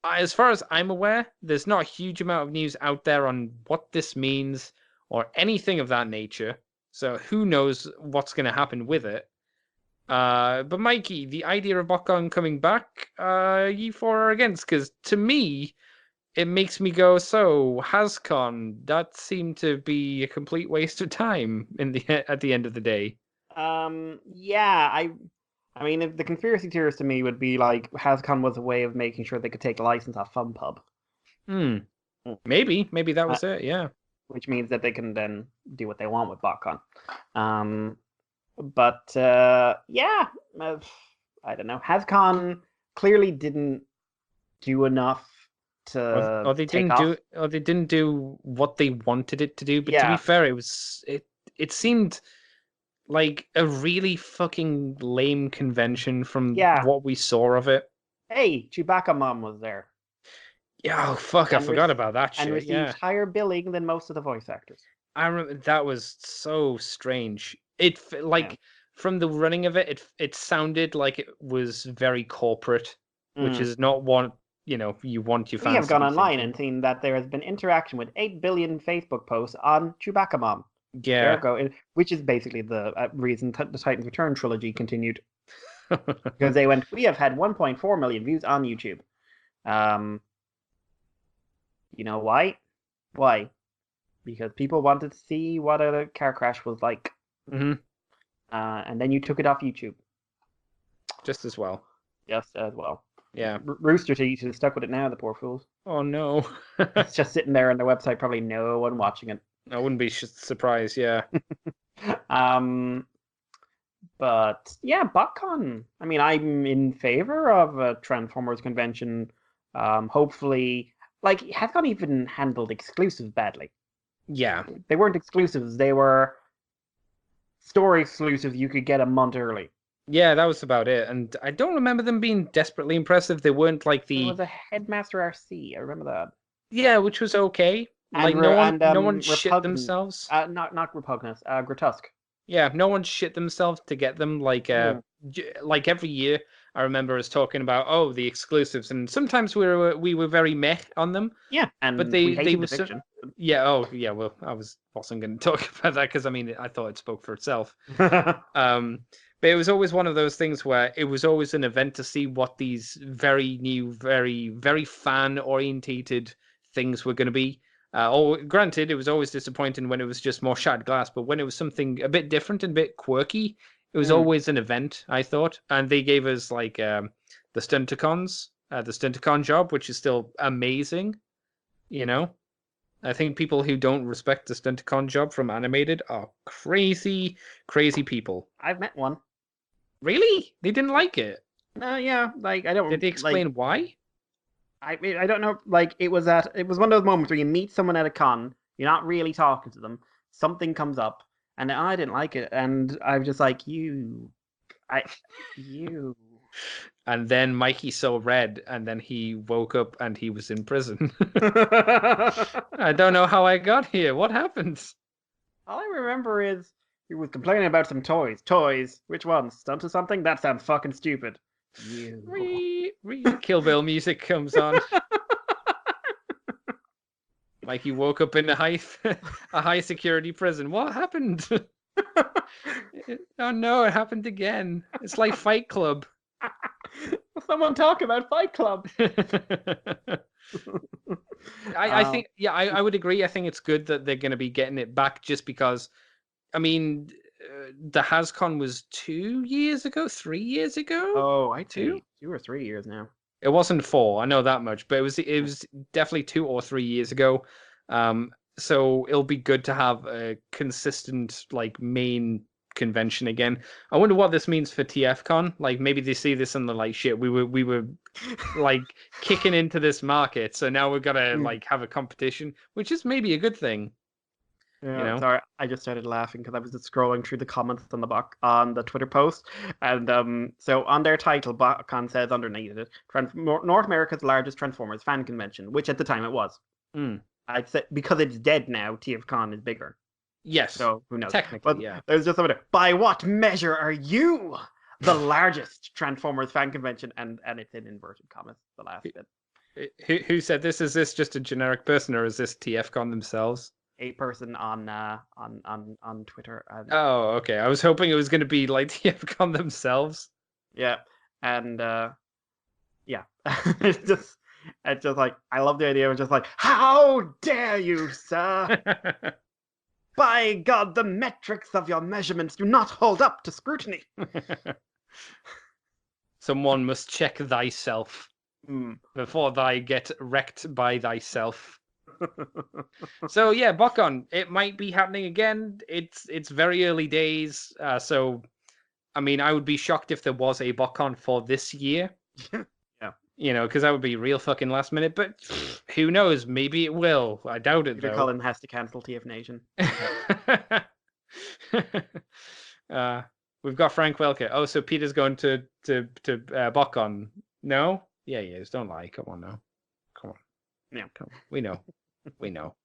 As far as I'm aware, there's not a huge amount of news out there on what this means or anything of that nature. So who knows what's going to happen with it. But Mikey, the idea of Botcon coming back, you for or against? Because to me, it makes me go, so HasCon, that seemed to be a complete waste of time at the end of the day. Yeah, I mean, if the conspiracy theorist to me would be like, HasCon was a way of making sure they could take the license off FunPub. Hmm. Mm. Maybe that was it. Yeah. Which means that they can then do what they want with Botcon. But yeah, I don't know. HasCon clearly didn't do enough to Or they take off. they didn't do what they wanted it to do. But to be Yeah. fair, it seemed like a really fucking lame convention from Yeah. what we saw of it. Hey, Chewbacca Mom was there Yeah, oh, fuck, I and forgot about that and shit. received Yeah. higher billing than most of the voice actors. I remember that was so strange. Yeah. Like from the running of it sounded like it was very corporate, which Mm. is not what you want your We fans have to gone be online thinking. and seen that there has been interaction with 8 billion Facebook posts on Chewbacca Mom. Yeah. Ergo, which is basically the reason the Titans Return trilogy continued. Because they went, we have had 1.4 million views on YouTube. You know why? Why? Because people wanted to see what a car crash was like. Hmm. And then you took it off YouTube. Just as well. Just as well. Yeah. Rooster Teeth is stuck with it now, the poor fools. Oh no. It's just sitting there on their website, probably no one watching it. I wouldn't be surprised. Yeah. But yeah, Botcon. I mean, I'm in favor of a Transformers convention. Hopefully, like, HasCon even handled exclusives badly. Yeah. They weren't exclusives; they were store exclusives you could get a month early. Yeah, that was about it. And I don't remember them being desperately impressive. They weren't like There the was a Headmaster RC. I remember that. yeah, which was okay. Like And no one shit Repugnant. themselves. Not Repugnus. Grotesque. Yeah, no one shit themselves to get them. Like like every year, I remember us talking about the exclusives, and sometimes we were very meh on them. Yeah, and But we they hated were the fiction. yeah. Oh yeah. Well, wasn't going to talk about that because I mean I thought it spoke for itself. But it was always one of those things where it was always an event to see what these very new, very, very fan orientated things were going to be. Granted, it was always disappointing when it was just more shattered glass, but when it was something a bit different and a bit quirky, it was always an event, I thought. And they gave us like the Stunticons, the Stunticon job, which is still amazing. You know, I think people who don't respect the Stunticon job from animated are crazy, crazy people. I've met one. Really? They didn't like it? Yeah, like I don't. Did they like, explain why? I mean, I don't know. Like it was one of those moments where you meet someone at a con, you're not really talking to them, something comes up, and I didn't like it, and I'm just like you. And then Mikey saw red, and then he woke up and he was in prison. I don't know how I got here. What happened? All I remember is he was complaining about some toys. Toys? Which ones? Stunt or something? That sounds fucking stupid. You. Kill Bill music comes on. Mikey woke up in a high security prison. What happened? Oh no, it happened again. It's like Fight Club. Someone talk about Fight Club. I think I would agree. I think it's good that they're going to be getting it back just because, I mean, the HasCon was 2 years ago, 3 years ago. Oh, I Two? 2 or 3 years now. It wasn't 4, I know that much, but it was definitely 2 or 3 years ago. So it'll be good to have a consistent like main convention again. I wonder what this means for TFCon. Like maybe they see this and they're like, shit, we were like kicking into this market, so now we're gonna like have a competition, which is maybe a good thing. Yeah, sorry, I just started laughing because I was just scrolling through the comments on the Twitter post, and so on their title, Botcon says underneath it, North America's largest Transformers fan convention, which at the time it was. I'd say because it's dead now, TFCon is bigger. Yes. So who knows? Technically, but yeah. There's just something there. By what measure are you the largest Transformers fan convention? And it's in inverted commas, the last bit. Who said this? Is this just a generic person, or is this TFCon themselves? A person on Twitter. Oh, okay. I was hoping it was going to be like TFCon themselves. Yeah, and yeah, it's just It's just like, I love the idea of just like, how dare you, sir? By God, the metrics of your measurements do not hold up to scrutiny. Someone must check thyself before thou get wrecked by thyself. So yeah, Botcon, it might be happening again. It's very early days, so I mean, I would be shocked if there was a Botcon for this year. Yeah. You know, because that would be real fucking last minute. But who knows? Maybe it will. I doubt it, Peter though. Cullen has to cancel TF Nation. We've got Frank Welker. Oh, so Peter's going to Botcon. No? Yeah, he is. Don't lie. Come on now. Come on. Yeah. Come on. We know. We know.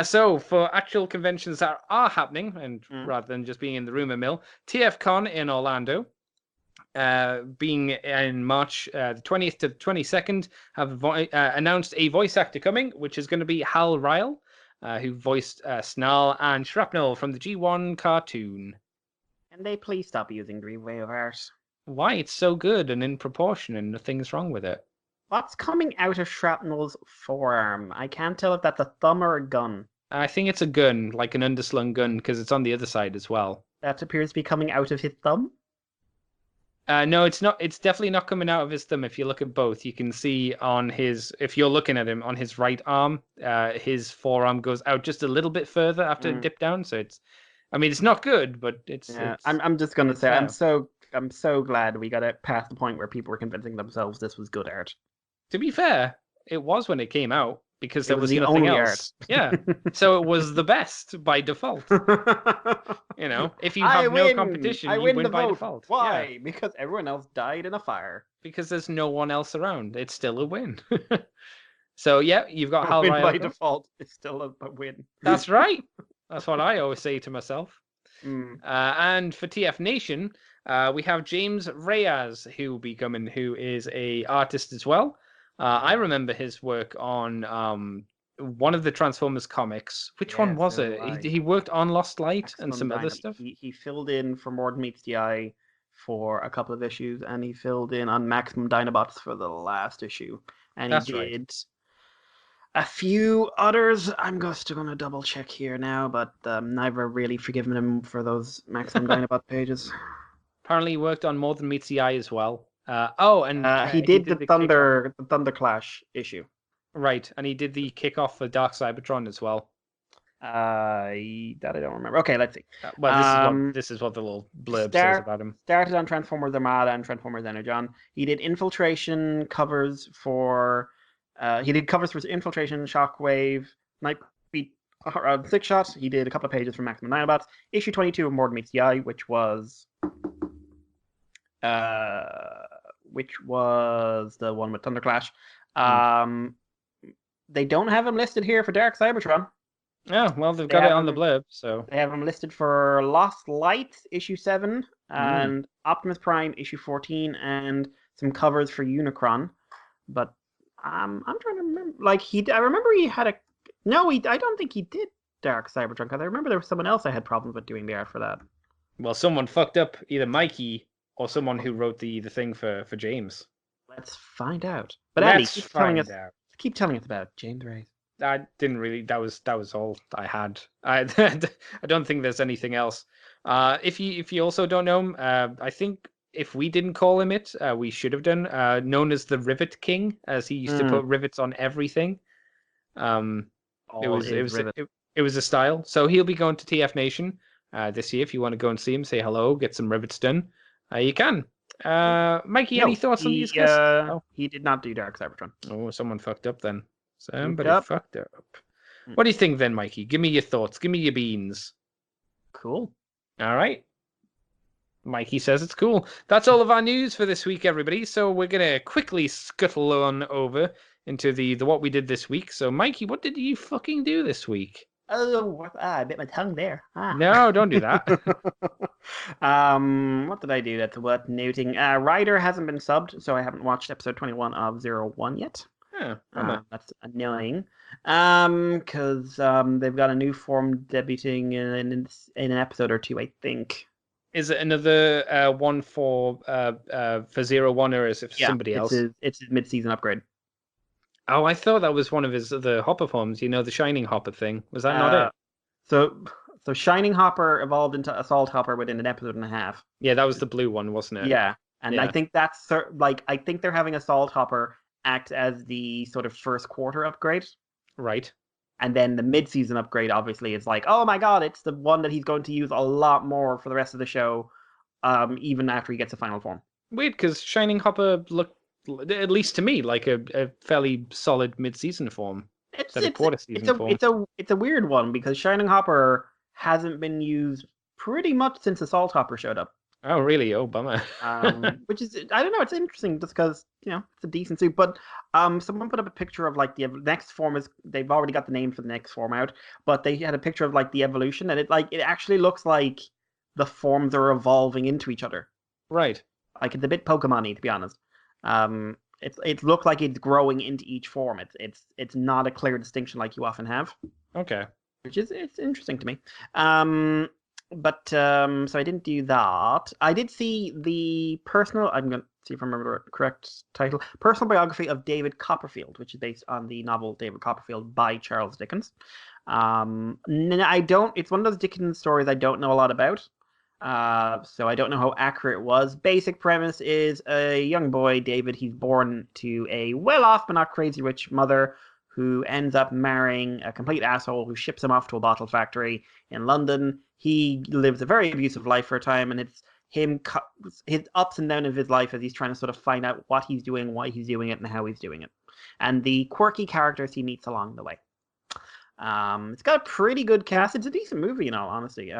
So for actual conventions that are happening, and rather than just being in the rumor mill, TFCon in Orlando, being in March the 20th to the 22nd, have announced a voice actor coming, which is going to be Hal Ryle, who voiced Snarl and Shrapnel from the G1 cartoon. Can they please stop using Dream Way of Art? Why? It's so good and in proportion, and nothing's wrong with it. What's coming out of Shrapnel's forearm? I can't tell if that's a thumb or a gun. I think it's a gun, like an underslung gun, because it's on the other side as well. That appears to be coming out of his thumb? No, it's not. It's definitely not coming out of his thumb. If you look at both, you can see on his. If you're looking at him on his right arm, his forearm goes out just a little bit further after it dipped down. So it's. I mean, it's not good, but it's. Yeah, it's I'm just gonna say fair. I'm so glad we got it past the point where people were convincing themselves this was good art. To be fair, it was when it came out because there was the nothing only else. Yeah, so it was the best by default. You know, if you have no competition, you win by default. Why? Yeah. Because everyone else died in a fire. Because there's no one else around. It's still a win. So yeah, you've got Hal Win Ryle. by default. It's still a win. That's right. That's what I always say to myself. Mm. And for TF Nation, we have James Reyes, who will be coming, who is a artist as well. I remember his work on one of the Transformers comics. Which one was it? He worked on Lost Light and some other stuff. He filled in for Mord Meets the Eye for a couple of issues, and he filled in on Maximum Dinobots for the last issue. And he did a few others. I'm just going to double check here now, but never really forgiven him for those Maximum Dinobot pages. Apparently, he worked on More Than Meets the Eye as well. He did the Thunder Clash issue. Right, and he did the kickoff for Dark Cybertron as well. That I don't remember. Okay, let's see. This is what the little blurb says about him. Started on Transformers Armada and Transformers Energon. He did Infiltration covers for. He did covers for Infiltration, Shockwave, Nightbeat, Six Shots. He did a couple of pages for Maximum Dinobots. Issue 22 of Mord Meets the Eye, which was the one with Thunderclash. They don't have him listed here for Dark Cybertron. Yeah, well, they've got it on the blurb, so they have him listed for Lost Light issue 7 and Optimus Prime issue 14 and some covers for Unicron. But I'm trying to remember. I remember he had I don't think he did Dark Cybertron because I remember there was someone else I had problems with doing the art for that. Well, someone fucked up, either Mikey or someone who wrote the thing for James. Let's find out. But Andy, keep telling us about James Reyes. I didn't really. That was all I had. I don't think there's anything else. If you also don't know him, I think if we didn't call him it, we should have done. Known as the Rivet King, as he used to put rivets on everything. It was a style. So he'll be going to TF Nation this year. If you want to go and see him, say hello, get some rivets done. You can. Mikey, any thoughts on these guys? He did not do Dark Cybertron. Oh, someone fucked up then. Somebody fucked up. What do you think then, Mikey? Give me your thoughts. Give me your beans. Cool. All right. Mikey says it's cool. That's all of our news for this week, everybody. So we're going to quickly scuttle on over into the what we did this week. So, Mikey, what did you fucking do this week? Oh, I bit my tongue there. No, don't do that. What did I do that's worth noting? Ryder hasn't been subbed, so I haven't watched episode 21 of 01 yet. That's annoying. Because they've got a new form debuting in an episode or two, I think. Is it another one for 01, or is it for somebody else? It's his mid-season upgrade. Oh, I thought that was one of his the Hopper forms. You know, the Shining Hopper thing. Was that not Uh, it? so Shining Hopper evolved into Assault Hopper within an episode and a half. Yeah, that was the blue one, wasn't it? Yeah, and I Yeah. think that's like I think they're having Assault Hopper act as the sort of first quarter upgrade, Right. and then the mid-season upgrade obviously is like, oh my god, it's the one that he's going to use a lot more for the rest of the show, even after he gets a final form. Weird, because Shining Hopper looked, at least to me, like a fairly solid mid-season form. It's Instead of quarter season form. it's a weird one because Shining Hopper hasn't been used pretty much since Assault Hopper showed up. Oh, really? Oh, bummer. Which is, I don't know, it's interesting just because it's a decent suit. But someone put up a picture of like the next form is they've already got the name for the next form out, but they had a picture of like the evolution, and it actually looks like the forms are evolving into each other. Right. Like it's a bit Pokemon-y, to be honest. It looks like it's growing into each form. It's not a clear distinction like you often have. Okay. Which is it's interesting to me. But so I didn't do that. I did see the personal. I'm going to see if I remember the correct title. Personal biography of David Copperfield, which is based on the novel David Copperfield by Charles Dickens. I don't. It's one of those Dickens stories I don't know a lot about. So I don't know how accurate it was. Basic premise is a young boy, David. He's born to a well-off but not crazy rich mother who ends up marrying a complete asshole who ships him off to a bottle factory in London. He lives a very abusive life for a time, and it's him, his ups and downs of his life as he's trying to sort of find out what he's doing, why he's doing it, and how he's doing it. And the quirky characters he meets along the way. It's got a pretty good cast. It's a decent movie, in all honesty.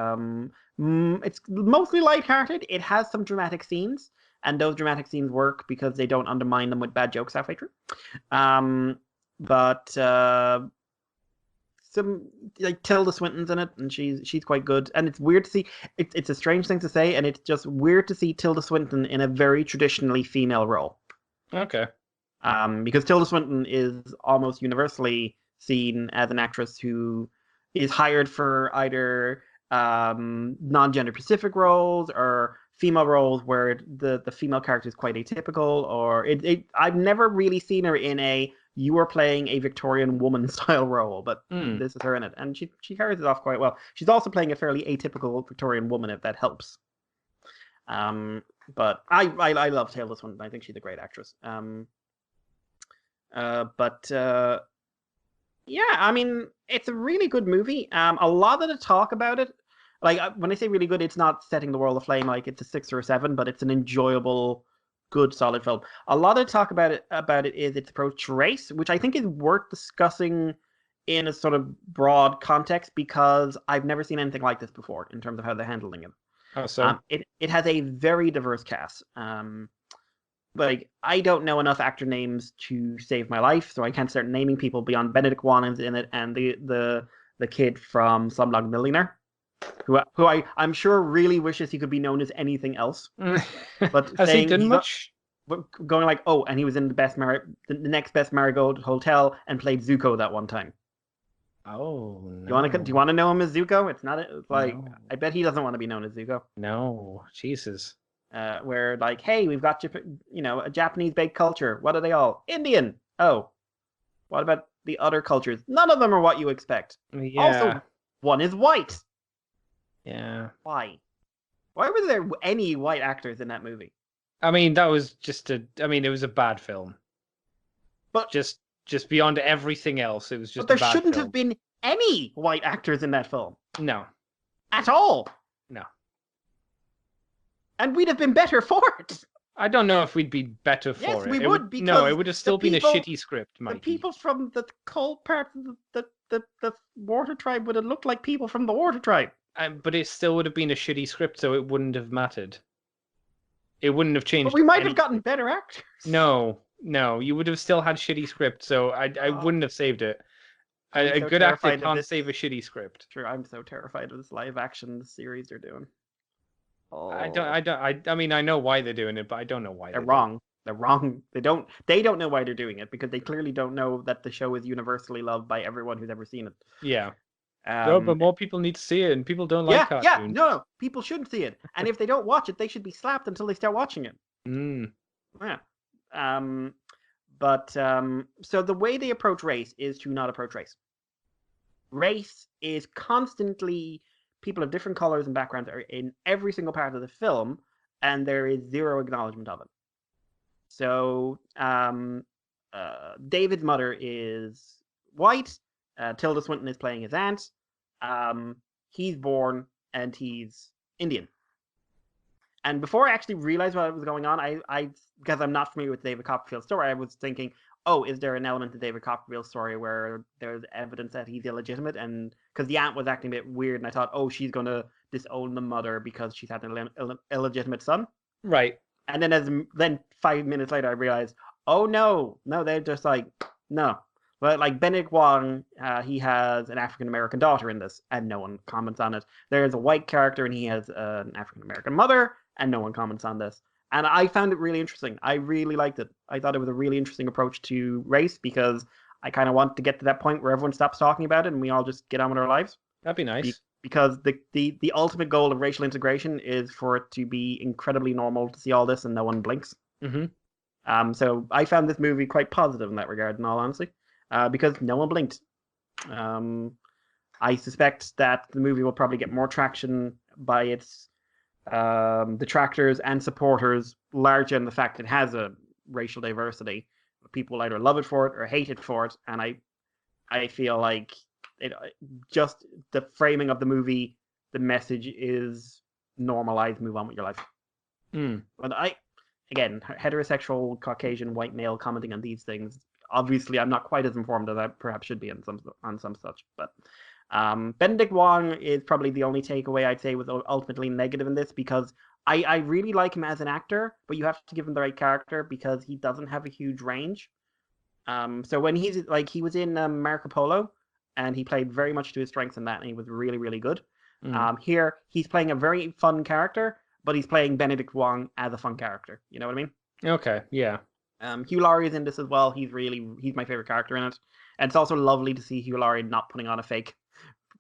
It's mostly lighthearted. It has some dramatic scenes, and those dramatic scenes work because they don't undermine them with bad jokes halfway through. But some like Tilda Swinton's in it, and she's quite good. And it's weird to see. It's a strange thing to say, and it's just weird to see Tilda Swinton in a very traditionally female role. Okay. Because Tilda Swinton is almost universally seen as an actress who is hired for either non-gender specific roles or female roles where the female character is quite atypical, or I've never really seen her in a you are playing a Victorian woman style role, but this is her in it, and she carries it off quite well. She's also playing a fairly atypical Victorian woman, if that helps. But I love Tilda Swinton. I think she's a great actress. Yeah, I mean, it's a really good movie. A lot of the talk about it, like when I say really good, it's not setting the world aflame like it's a 6 or a 7, but it's an enjoyable, good, solid film. A lot of talk about it is its approach to race, which I think is worth discussing in a sort of broad context because I've never seen anything like this before in terms of how they're handling it. Oh, so it has a very diverse cast. Like I don't know enough actor names to save my life, so I can't start naming people beyond Benedict Wong is in it and the kid from Slumdog Millionaire, who I'm sure really wishes he could be known as anything else. But has he done much? Going like, oh, and he was in the next best Marigold Hotel and played Zuko that one time. Oh, no. Do you want to know him as Zuko? It's not like No. I bet he doesn't want to be known as Zuko. No, Jesus. Where like, hey, we've got a Japanese baked culture. What are they all? Indian. Oh, what about the other cultures? None of them are what you expect. Yeah. Also, one is white. Yeah. Why? Why were there any white actors in that movie? I mean, that was just it was a bad film. But just beyond everything else, it was just. But there a bad shouldn't film. have been any white actors in that film. No. At all. No. And we'd have been better for it. I don't know if we'd be better for Yes, it. we would, because no, it would have still been people- a shitty script, Mikey. The people from the cold part of the Water Tribe would have looked like people from the Water Tribe. But it still would have been a shitty script, so it wouldn't have mattered. It wouldn't have changed. But we might have gotten better actors. No, you would have still had shitty script, so I wouldn't have saved it. A so good actor terrified of can't this. save a shitty script. True, I'm so terrified of this live action series they're doing. Oh, I mean, I know why they're doing it, but I don't know why they're wrong. They're wrong. They don't know why they're doing it because they clearly don't know that the show is universally loved by everyone who's ever seen it. Yeah. No, but more people need to see it, and people don't like cartoons. Yeah, no, people should see it. And if they don't watch it, they should be slapped until they start watching it. Mm. Yeah. But so the way they approach race is to not approach race. Race is constantly people of different colors and backgrounds are in every single part of the film, and there is zero acknowledgement of it. So David's mother is white. Tilda Swinton is playing his aunt. He's born and he's Indian. And before I actually realized what was going on, I because I'm not familiar with David Copperfield's story, I was thinking, oh, is there an element to David Copperfield's story where there's evidence that he's illegitimate? And because the aunt was acting a bit weird, and I thought, oh, she's going to disown the mother because she's had an illegitimate son. Right. And then 5 minutes later, I realized, oh no, they're just like, no. But like Benedict Wong, he has an African American daughter in this, and no one comments on it. There's a white character, and he has an African American mother, and no one comments on this. And I found it really interesting. I really liked it. I thought it was a really interesting approach to race because I kind of want to get to that point where everyone stops talking about it and we all just get on with our lives. That'd be nice. Because the ultimate goal of racial integration is for it to be incredibly normal to see all this and no one blinks. Mm-hmm. So I found this movie quite positive in that regard, in all honesty, because no one blinked. I suspect that the movie will probably get more traction by its detractors and supporters, larger in the fact it has a racial diversity. People either love it for it or hate it for it, and I feel like it just the framing of the movie, the message is normalize, move on with your life. But again, heterosexual Caucasian white male commenting on these things. Obviously, I'm not quite as informed as I perhaps should be on some such, but. Benedict Wong is probably the only takeaway I'd say was ultimately negative in this because I really like him as an actor, but you have to give him the right character because he doesn't have a huge range. So when he was in Marco Polo, and he played very much to his strengths in that, and he was really, really good. Here, he's playing a very fun character, but he's playing Benedict Wong as a fun character. You know what I mean? Okay, yeah. Hugh Laurie is in this as well. He's my favorite character in it. And it's also lovely to see Hugh Laurie not putting on a fake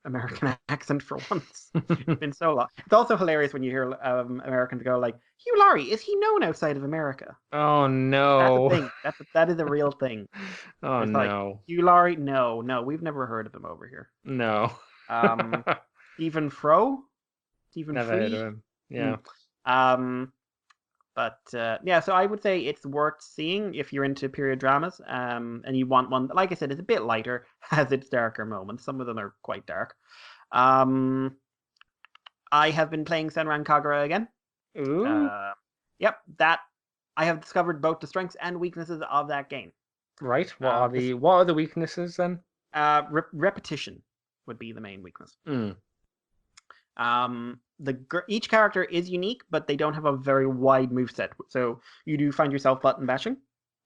American accent for once. It's been so long. It's also hilarious when you hear Americans go like, Hugh Laurie, is he known outside of America? Oh no. That's a thing. That is a real thing. Oh it's no. Like, Hugh Laurie? No, we've never heard of him over here. No. Stephen Froe? Never heard of him. Yeah. But yeah, so I would say it's worth seeing if you're into period dramas, and you want one. Like I said, it's a bit lighter, has its darker moments. Some of them are quite dark. I have been playing Senran Kagura again. Ooh. Yep, that I have discovered both the strengths and weaknesses of that game. Right. What are the weaknesses then? Repetition would be the main weakness. Each character is unique, but they don't have a very wide moveset. So you do find yourself button bashing.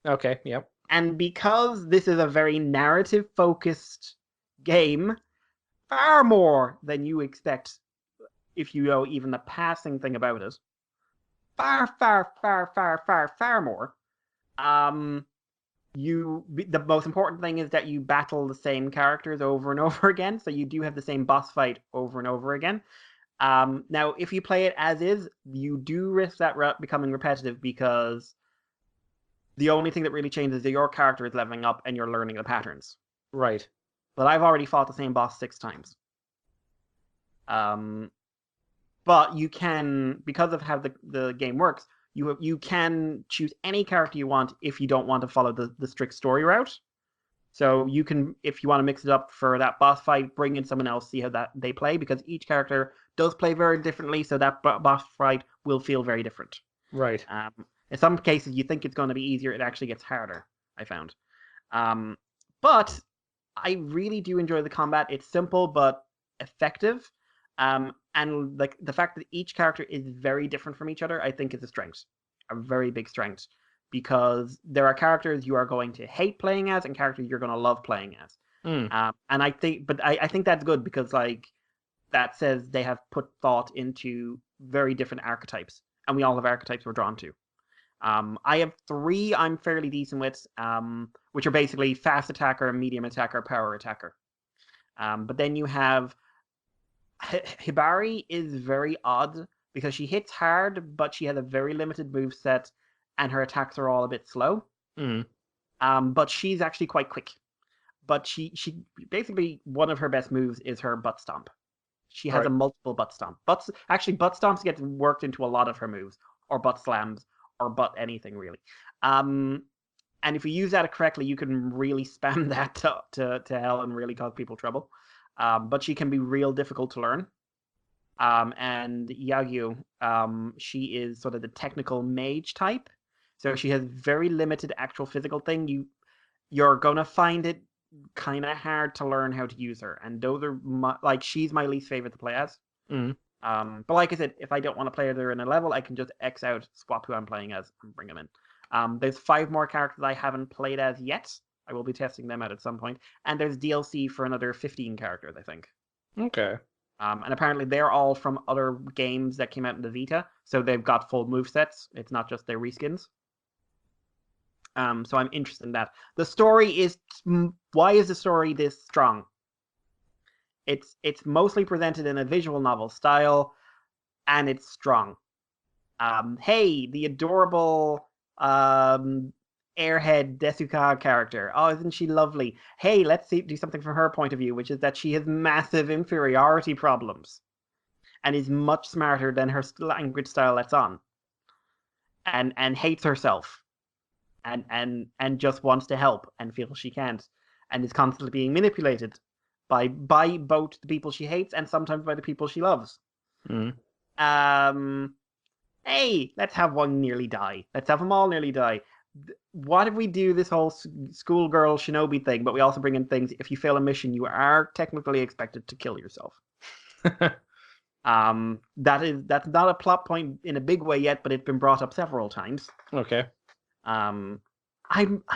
Okay, yep. And because this is a very narrative-focused game, far more than you expect if you know even the passing thing about it. Far more. The most important thing is that you battle the same characters over and over again, so you do have the same boss fight over and over again. Now, if you play it as is, you do risk that becoming repetitive because the only thing that really changes is that your character is leveling up and you're learning the patterns. Right. But I've already fought the same boss 6 times. But you can, because of how the game works, you can choose any character you want if you don't want to follow the strict story route. So you can, if you want to mix it up for that boss fight, bring in someone else, see how that they play, because each character does play very differently, so that boss fight will feel very different. Right. In some cases, you think it's going to be easier, it actually gets harder, I found. But I really do enjoy the combat. It's simple but effective. And like the fact that each character is very different from each other, I think is a strength, a very big strength. Because there are characters you are going to hate playing as and characters you're going to love playing as. And I think that's good because like that says they have put thought into very different archetypes, and we all have archetypes we're drawn to. I have 3 I'm fairly decent with, which are basically fast attacker, medium attacker, power attacker. But then you have Hibari is very odd because she hits hard, but she has a very limited move set. And her attacks are all a bit slow. But she's actually quite quick. But she basically, one of her best moves is her butt stomp. She has a multiple butt stomp. Butt stomps get worked into a lot of her moves, or butt slams, or butt anything really. And if you use that correctly, you can really spam that to hell and really cause people trouble. But she can be real difficult to learn. And Yagyu, she is sort of the technical mage type, so she has very limited actual physical thing. You're gonna find it kind of hard to learn how to use her, and those are she's my least favorite to play as. But like I said, if I don't want to play her in a level, I can just X out, swap who I'm playing as, and bring them in. There's 5 more characters I haven't played as yet. I will be testing them out at some point, and there's DLC for another 15 characters, I think. Okay. And apparently they're all from other games that came out in the Vita, so they've got full movesets. It's not just their reskins. So I'm interested in that. The story is... Why is the story this strong? It's mostly presented in a visual novel style, and it's strong. Hey, the adorable airhead Desuka character. Oh, isn't she lovely? Hey, let's do something from her point of view, which is that she has massive inferiority problems and is much smarter than her language style lets on, and hates herself. And just wants to help and feels she can't, and is constantly being manipulated by both the people she hates and sometimes by the people she loves. Hey, let's have one nearly die. Let's have them all nearly die. What if we do this whole schoolgirl shinobi thing, but we also bring in things, if you fail a mission, you are technically expected to kill yourself. That's not a plot point in a big way yet, but it's been brought up several times. Okay. I'm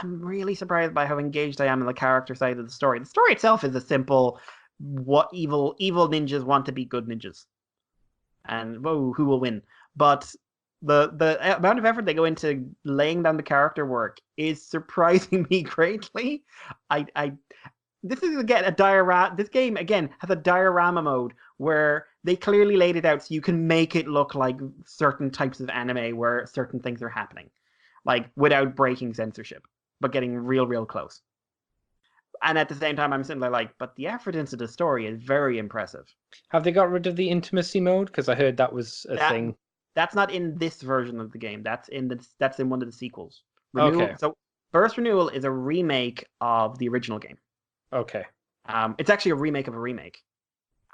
really surprised by how engaged I am in the character side of the story. The story itself is a simple, what evil ninjas want to be good ninjas, and who will win. But the amount of effort they go into laying down the character work is surprising me greatly. This is again a diorama. This game again has a diorama mode where they clearly laid it out so you can make it look like certain types of anime where certain things are happening. Like, without breaking censorship, but getting real close. And at the same time, I'm sitting there like, but the effort into the story is very impressive. Have they got rid of the intimacy mode? Because I heard that was a thing. That's not in this version of the game. That's in one of the sequels. Renewal, okay. So, Burst Renewal is a remake of the original game. Okay. It's actually a remake of a remake,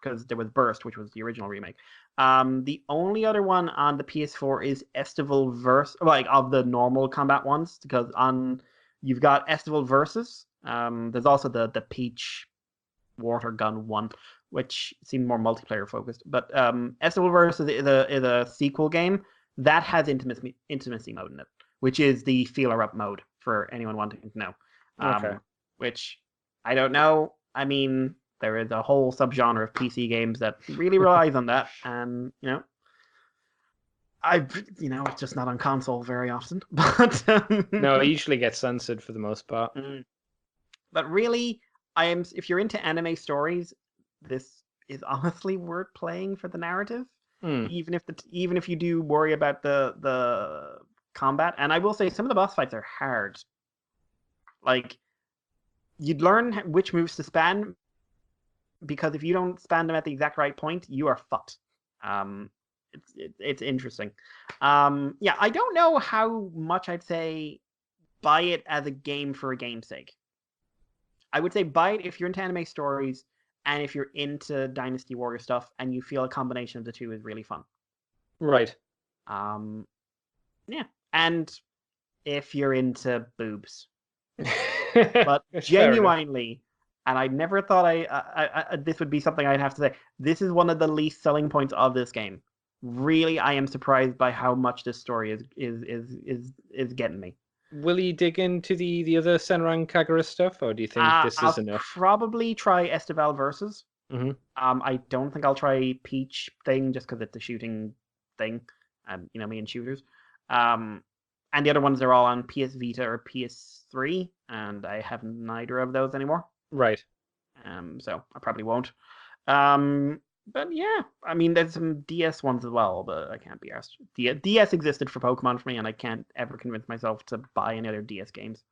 because there was Burst, which was the original remake. The only other one on the PS4 is Estival Verse, of the normal combat ones, because you've got Estival Versus. There's also the Peach water gun one, which seemed more multiplayer focused. But Estival Versus is a sequel game that has intimacy mode in it, which is the feeler up mode for anyone wanting to know. Okay. Which I don't know. I mean, there is a whole subgenre of PC games that really relies on that, and it's just not on console very often. But no, it usually gets censored for the most part. But really, if you're into anime stories, this is honestly worth playing for the narrative. Even if you do worry about the combat, and I will say some of the boss fights are hard. Like, you'd learn which moves to spam, because if you don't spam them at the exact right point, you are fucked. It's interesting. I don't know how much I'd say buy it as a game for a game's sake. I would say buy it if you're into anime stories and if you're into Dynasty Warrior stuff and you feel a combination of the two is really fun. Right. And if you're into boobs. But genuinely, and I never thought I this would be something I'd have to say, this is one of the least selling points of this game. Really, I am surprised by how much this story is getting me. Will you dig into the other Senran Kagura stuff, or do you think this is enough? I'll probably try Estival Versus. Mm-hmm. I don't think I'll try Peach thing just because it's a shooting thing, and me and shooters. And the other ones are all on PS Vita or PS3, and I have neither of those anymore. Right. So I probably won't. But yeah, I mean, there's some DS ones as well, but I can't be asked. DS existed for Pokemon for me, and I can't ever convince myself to buy any other DS games.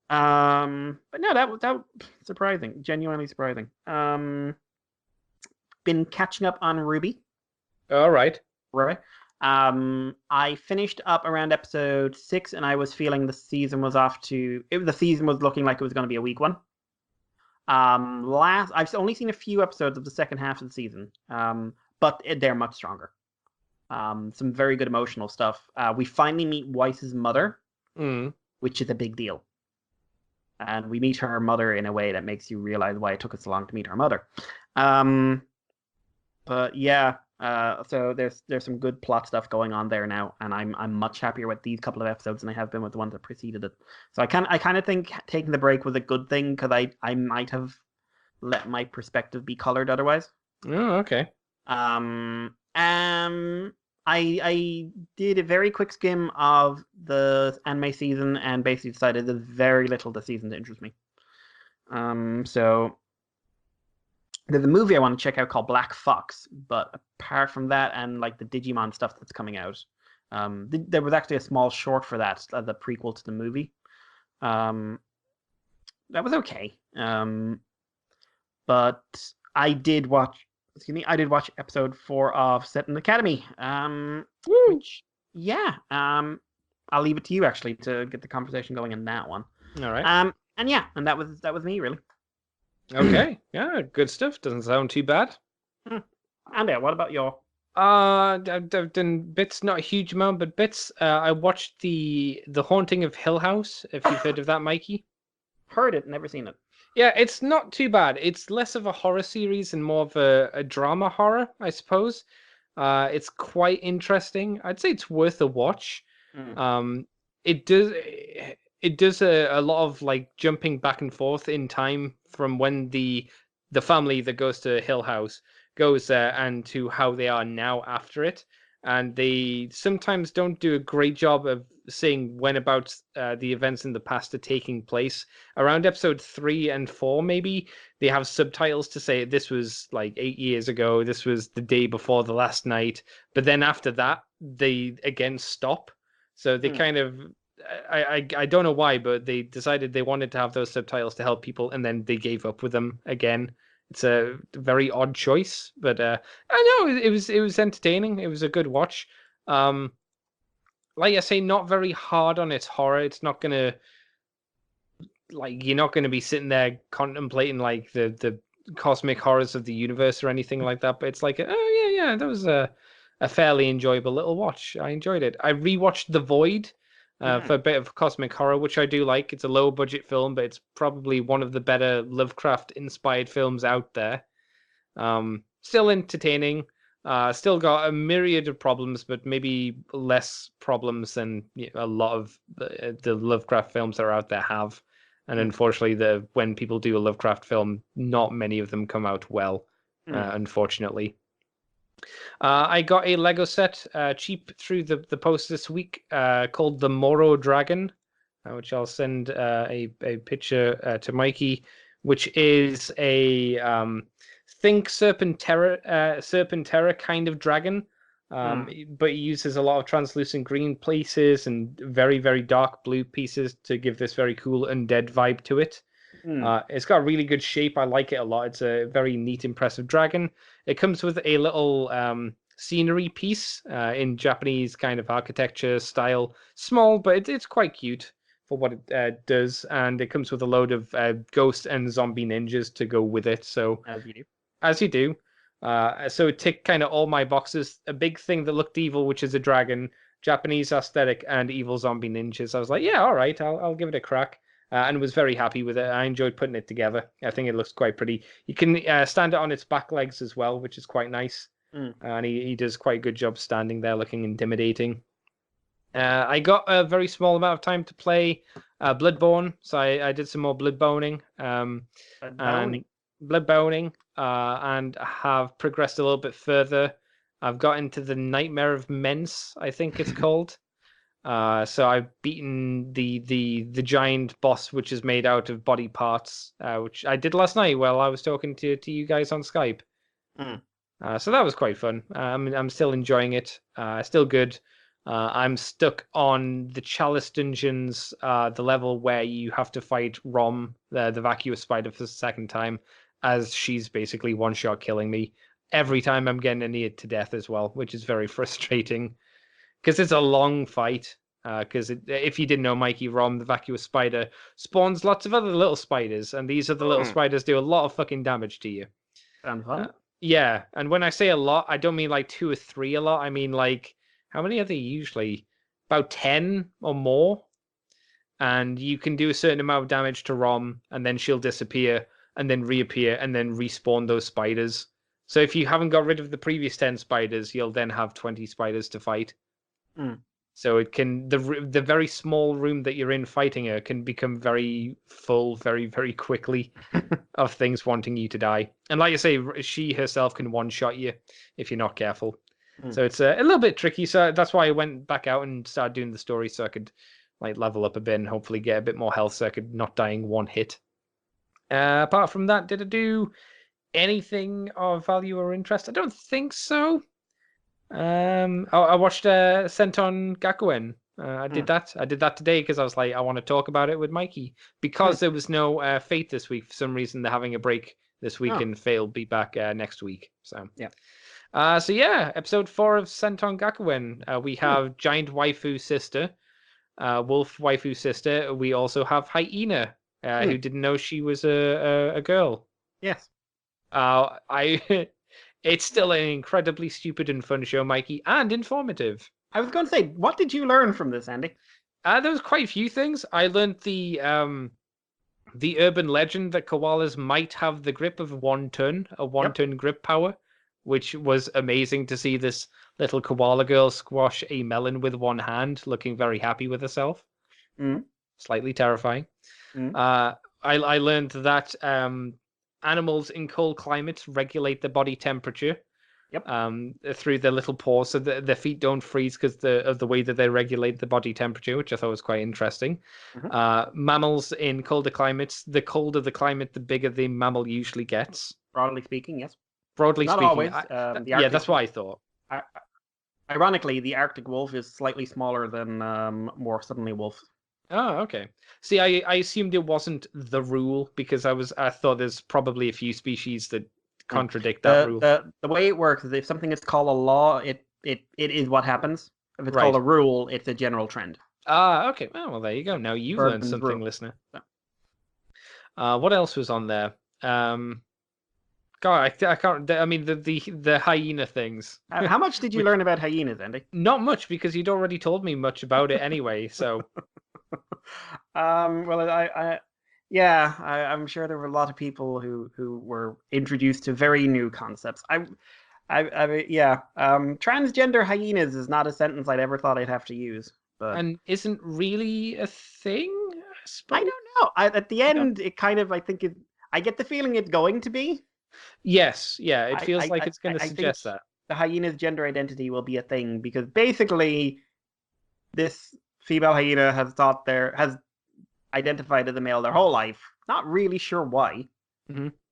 But no, that surprising, genuinely surprising. Been catching up on Ruby. All right. Right. I finished up around episode 6, and I was feeling the season was the season was looking like it was going to be a weak one. I've only seen a few episodes of the second half of the season. But they're much stronger. Some very good emotional stuff. We finally meet Weiss's mother, which is a big deal. And we meet her mother in a way that makes you realize why it took us so long to meet her mother. But yeah, so there's some good plot stuff going on there now, and I'm much happier with these couple of episodes than I have been with the ones that preceded it. So I kind of think taking the break was a good thing, because I might have let my perspective be colored otherwise. Oh, okay. I did a very quick skim of the anime season and basically decided there's very little this season to interest me. So there's a movie I want to check out called Black Fox, but apart from that and like the Digimon stuff that's coming out, there was actually a small short for that as a prequel to the movie. That was okay. But I did watch episode 4 of Set in Academy. Which, yeah. I'll leave it to you actually to get the conversation going in that one. All right. And yeah, and that was me really. Okay. Yeah, good stuff. Doesn't sound too bad. Andy, what about your? I've done bits, not a huge amount, but bits. I watched the Haunting of Hill House. If you've heard of that, Mikey. Heard it, never seen it. Yeah, it's not too bad. It's less of a horror series and more of a drama horror, I suppose. It's quite interesting. I'd say it's worth a watch. It does a lot of like jumping back and forth in time from when the family that goes to Hill House goes there and to how they are now after it. And they sometimes don't do a great job of saying when about the events in the past are taking place. Around episode 3 and 4, maybe, they have subtitles to say this was like 8 years ago, this was the day before the last night. But then after that, they again stop. So they kind of, I don't know why, but they decided they wanted to have those subtitles to help people, and then they gave up with them again. It's a very odd choice, but I know it was entertaining. It was a good watch. Like I say, not very hard on its horror. It's not gonna you're not gonna be sitting there contemplating like the cosmic horrors of the universe or anything like that. But it's like, oh yeah, that was a fairly enjoyable little watch. I enjoyed it. I rewatched The Void. For a bit of cosmic horror, which I do like. It's a low budget film, but it's probably one of the better Lovecraft inspired films out there. Still entertaining. Still got a myriad of problems, but maybe less problems than a lot of the Lovecraft films that are out there have. And unfortunately, when people do a Lovecraft film, not many of them come out well, unfortunately. I got a Lego set cheap through the post this week called the Moro Dragon, which I'll send a picture to Mikey, which is a think Serpentera kind of dragon, but it uses a lot of translucent green pieces and very, very dark blue pieces to give this very cool undead vibe to it. It's got a really good shape. I like it a lot. It's a very neat, impressive dragon. It comes with a little scenery piece in Japanese kind of architecture style. Small, but it's quite cute for what it does. And it comes with a load of ghost and zombie ninjas to go with it. So as you do. So it ticked kind of all my boxes. A big thing that looked evil, which is a dragon, Japanese aesthetic, and evil zombie ninjas. I was like, yeah, all right, I'll give it a crack. And was very happy with it. I enjoyed putting it together. I think it looks quite pretty. You can stand it on its back legs as well, which is quite nice. And he does quite a good job standing there looking intimidating. I got a very small amount of time to play Bloodborne, so I did some more Bloodboning. Bloodboning, and have progressed a little bit further. I've got into the Nightmare of Mence, I think it's called. So I've beaten the giant boss, which is made out of body parts, which I did last night while I was talking to you guys on Skype. So that was quite fun. I'm still enjoying it. Still good. I'm stuck on the Chalice Dungeons, the level where you have to fight Rom, the vacuous spider, for the second time, as she's basically one-shot killing me. Every time I'm getting near to death as well, which is very frustrating. Because it's a long fight. Because if you didn't know, Mikey, Rom, the vacuous spider, spawns lots of other little spiders, and these other little spiders do a lot of fucking damage to you. Sounds fun. Yeah, and when I say a lot, I don't mean like 2 or 3 a lot. I mean like, how many are they usually? About 10 or more. And you can do a certain amount of damage to Rom, and then she'll disappear, and then reappear, and then respawn those spiders. So if you haven't got rid of the previous 10 spiders, you'll then have 20 spiders to fight. So it can the very small room that you're in fighting her can become very full very, very quickly of things wanting you to die. And like I say, she herself can one-shot you if you're not careful. So it's a little bit tricky. So that's why I went back out and started doing the story so I could like level up a bit and hopefully get a bit more health so I could not die in one hit. Apart from that, did I do anything of value or interest? I don't think so. I watched Senton Gakuen. I did that. I did that today because I was like, I want to talk about it with Mikey because there was no Fate this week. For some reason, they're having a break this week, and Fate will be back next week. So yeah. Episode 4 of Senton Gakuen. We have giant waifu sister, wolf waifu sister. We also have hyena, who didn't know she was a girl. Yes. It's still an incredibly stupid and fun show, Mikey, and informative. I was going to say, what did you learn from this, Andy? There was quite a few things. I learned the urban legend that koalas might have the grip of 1 ton, a 1 ton grip power, which was amazing to see this little koala girl squash a melon with 1 hand, looking very happy with herself. Slightly terrifying. I learned that animals in cold climates regulate their body temperature through their little pores, so their feet don't freeze because of the way that they regulate the body temperature, which I thought was quite interesting. Mammals in colder climates, the colder the climate, the bigger the mammal usually gets. Broadly speaking, yes. Broadly Not speaking, always. yeah, that's what I thought. Ironically, the Arctic wolf is slightly smaller than more southerly wolves. Oh, okay. See, I assumed it wasn't the rule because I thought there's probably a few species that contradict that rule. The way it works is if something is called a law, it is what happens. If it's called a rule, it's a general trend. Okay. Oh, well, there you go. Now you've learned something, listener. What else was on there? God, I can't. I mean, the hyena things. How much did you learn about hyenas, Andy? Not much, because you'd already told me much about it anyway. So. Well, I'm sure there were a lot of people who were introduced to very new concepts. Transgender hyenas is not a sentence I'd ever thought I'd have to use. But and isn't really a thing. I don't know. At the end, it kind of, I get the feeling it's going to be. Yes, yeah, it feels like it's going to suggest that the hyena's gender identity will be a thing because basically, this female hyena has identified as a male their whole life. Not really sure why.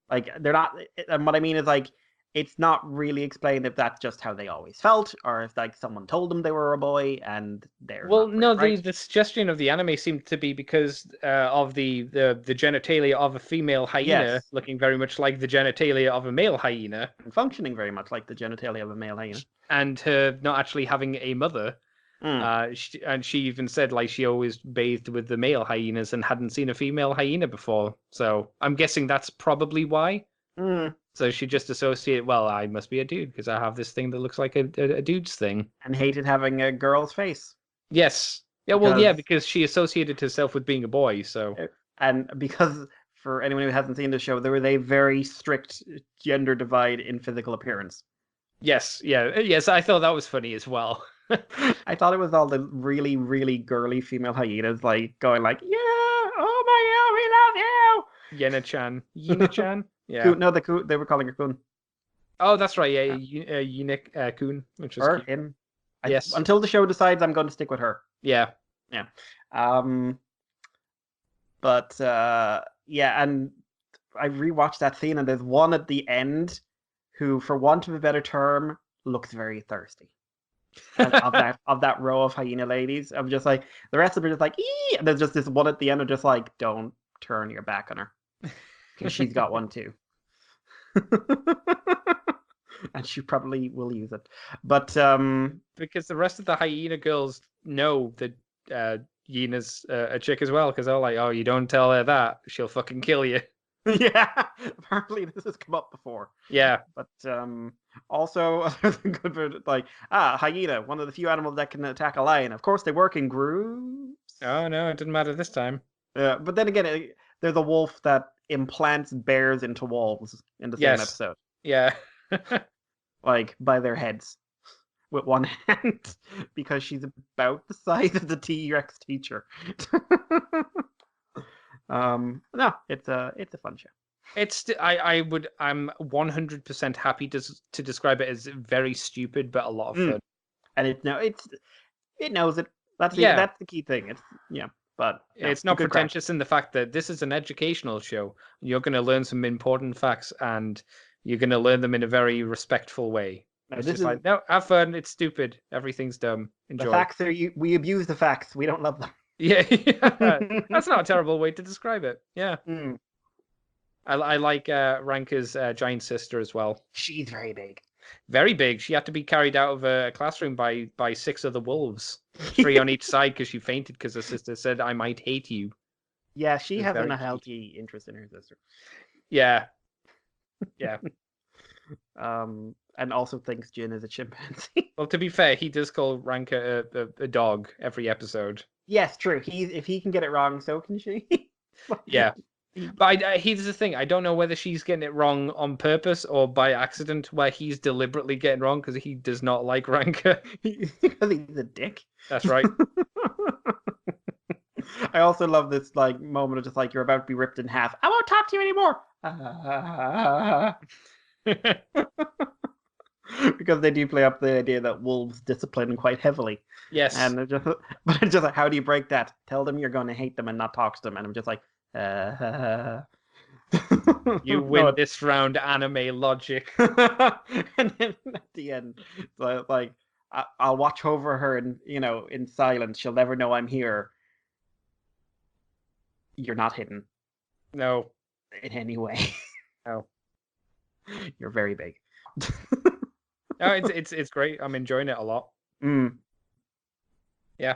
Like they're not. And what I mean is like it's not really explained if that's just how they always felt, or if like someone told them they were a boy and they're. Well, no, right. the suggestion of the anime seemed to be because of the genitalia of a female hyena looking very much like the genitalia of a male hyena, and functioning very much like the genitalia of a male hyena, and her not actually having a mother. She even said like she always bathed with the male hyenas and hadn't seen a female hyena before. So I'm guessing that's probably why. So she just associated, well, I must be a dude because I have this thing that looks like a dude's thing. And hated having a girl's face. Yes. Yeah, well, yeah, because she associated herself with being a boy, so. And because, for anyone who hasn't seen the show, there was a very strict gender divide in physical appearance. Yes, yeah. Yes, I thought that was funny as well. I thought it was all the really, really girly female hyenas, like, going like, yeah, oh my god, we love you! Yena-chan. Yeah. Coon, no, they were calling her Coon. Oh, that's right. Yeah, Eunuch Coon, which was cute. Him. Yes. Until the show decides, I'm going to stick with her. Yeah. Yeah. But yeah, and I rewatched that scene, and there's one at the end who, for want of a better term, looks very thirsty. of that row of hyena ladies. I'm just like the rest of them are just like, ee! And there's just this one at the end of just like, don't turn your back on her because she's got one too, and she probably will use it. But Because the rest of the hyena girls know that Yena's a chick as well, because they're like, oh, you don't tell her that, she'll fucking kill you. yeah, apparently this has come up before. Yeah. But also good for like hyena, one of the few animals that can attack a lion. Of course, they work in groups. Oh no, it didn't matter this time. But then again, they're the wolf that implants bears into wolves in the same episode. Yeah. Like by their heads with one hand because she's about the size of the T-Rex teacher. No, it's a fun show. I'm 100% happy to describe it as very stupid but a lot of fun. And it knows it. That's the key thing. It's but no, it's not pretentious in the fact that this is an educational show. You're going to learn some important facts and you're going to learn them in a very respectful way. No, it's just like, no, have fun. It's stupid. Everything's dumb. Enjoy. The facts are we abuse the facts. We don't love them. Yeah, that's not a terrible way to describe it. Yeah. I like Ranka's giant sister as well. She's very big. Very big. She had to be carried out of a classroom by 6 other wolves, 3 on each side, because she fainted because her sister said, "I might hate you." Yeah, she has a healthy interest in her sister. Yeah. Yeah. And also thinks Jin is a chimpanzee. Well, to be fair, he does call Ranka a dog every episode. Yes, true. If he can get it wrong, so can she. Yeah. But here's the thing. I don't know whether she's getting it wrong on purpose or by accident, where he's deliberately getting wrong because he does not like Ranka. Because he's a dick. That's right. I also love this like moment of just like you're about to be ripped in half. I won't talk to you anymore. Because they do play up the idea that wolves discipline quite heavily. Yes. And but it's just like, how do you break that? Tell them you're going to hate them and not talk to them. And I'm just like, you win this round, anime logic. And then at the end, like I'll watch over her and in silence. She'll never know I'm here. You're not hidden. No. In any way. No. You're very big. No, it's great. I'm enjoying it a lot. Yeah.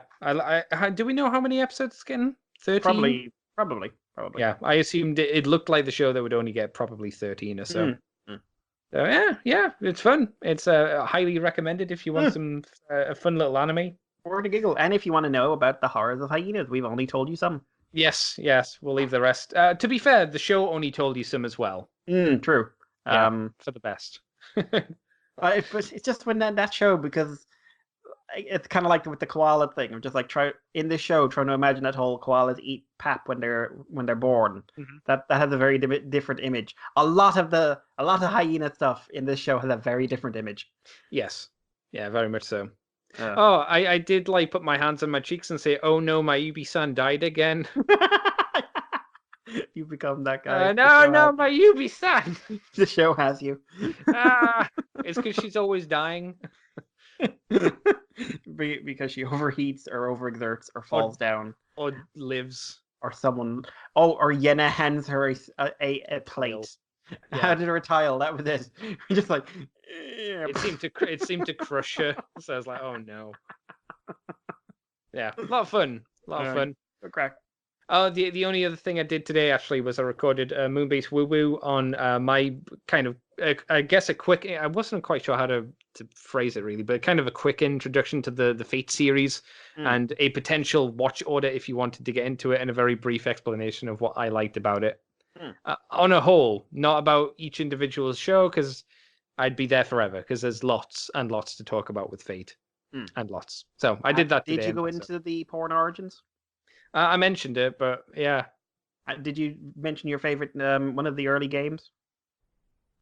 Do we know how many episodes it's getting? 13? Probably. Yeah, I assumed it looked like the show that would only get probably 13 or so. So yeah, it's fun. It's highly recommended if you want some a fun little anime. Or to giggle. And if you want to know about the horrors of hyenas, we've only told you some. Yes, we'll leave the rest. To be fair, the show only told you some as well. True. Yeah, for the best. It's just when that show, because it's kind of like with the koala thing. I'm just like trying to imagine that whole koalas eat pap when they're born. That has a very different image. A lot of hyena stuff in this show has a very different image. Yes, yeah, very much so. I did like put my hands on my cheeks and say, "Oh no, my Ubi-san died again." You become that guy. No, my Ubi-san. The show has you. It's because she's always dying. Because she overheats or overexerts or falls down. Or lives. Or someone... Oh, or Yenna hands her a plate. Yeah. Handed her a tile, that was it. Just like... It seemed to crush her. So I was like, oh no. Yeah, a lot of fun. Good crack. Oh, the only other thing I did today actually was I recorded a Moonbase Woo Woo on my kind of, I guess a quick, I wasn't quite sure how to phrase it really, but kind of a quick introduction to the Fate series and a potential watch order if you wanted to get into it, and a very brief explanation of what I liked about it. On a whole, not about each individual show, because I'd be there forever, because there's lots and lots to talk about with Fate. And lots. So I did that today. Did you go into the porn origins? I mentioned it, but yeah. Did you mention your favorite one of the early games?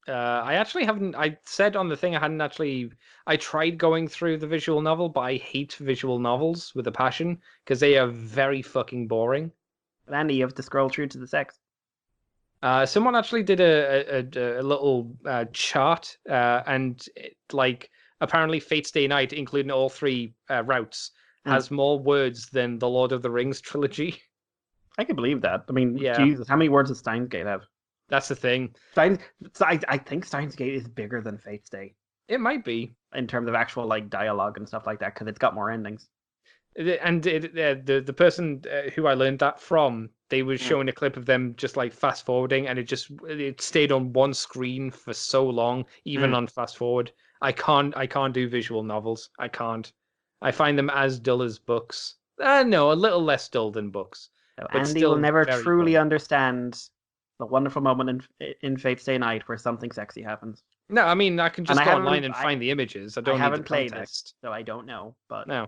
I actually haven't. I said on the thing I hadn't actually. I tried going through the visual novel, but I hate visual novels with a passion because they are very fucking boring. But Andy, you have to scroll through to the sex. Someone actually did a little chart, and like apparently Fate Stay Night, including all 3 routes, has more words than the Lord of the Rings trilogy. I can believe that. I mean, Yeah. Jesus, how many words does Steins Gate have? That's the thing. I think Steins Gate is bigger than Fate's Day It might be. in terms of actual like dialogue and stuff like that because it's got more endings. And the person who I learned that from, they was showing a clip of them just like fast forwarding, and it stayed on one screen for so long, even on fast forward. I can't do visual novels. I can't. I find them as dull as books. No, a little less dull than books. So But Andy still will never very truly dull. understand the wonderful moment in Fate's Day Night where something sexy happens. No, I mean I can just I go haven't- online and find the images. I don't need haven't the played context. it, so I don't know. But No.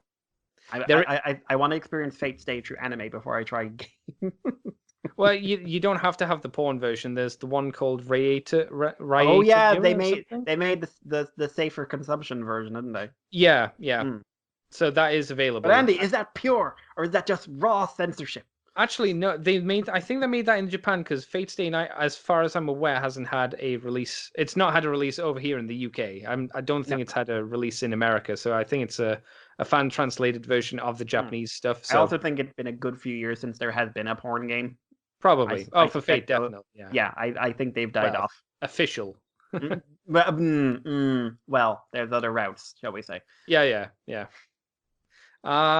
I want to experience Fate's Day through anime before I try game. Well, you don't have to have the porn version. There's the one called Oh yeah, Raiator they or made something? the safer consumption version, didn't they? Yeah. Mm. So that is available. But Andy, is that pure or is that just raw censorship? Actually, no. I think they made that in Japan because Fate Stay Night, as far as I'm aware, hasn't had a release. It's not had a release over here in the UK. I don't think it's had a release in America. So I think it's a fan translated version of the Japanese stuff. I So also think it's been a good few years since there has been a porn game. probably. I For suspect Fate, definitely. Yeah. Yeah, I think they've died Well, off. Official. Well, there's other routes, shall we say? Yeah.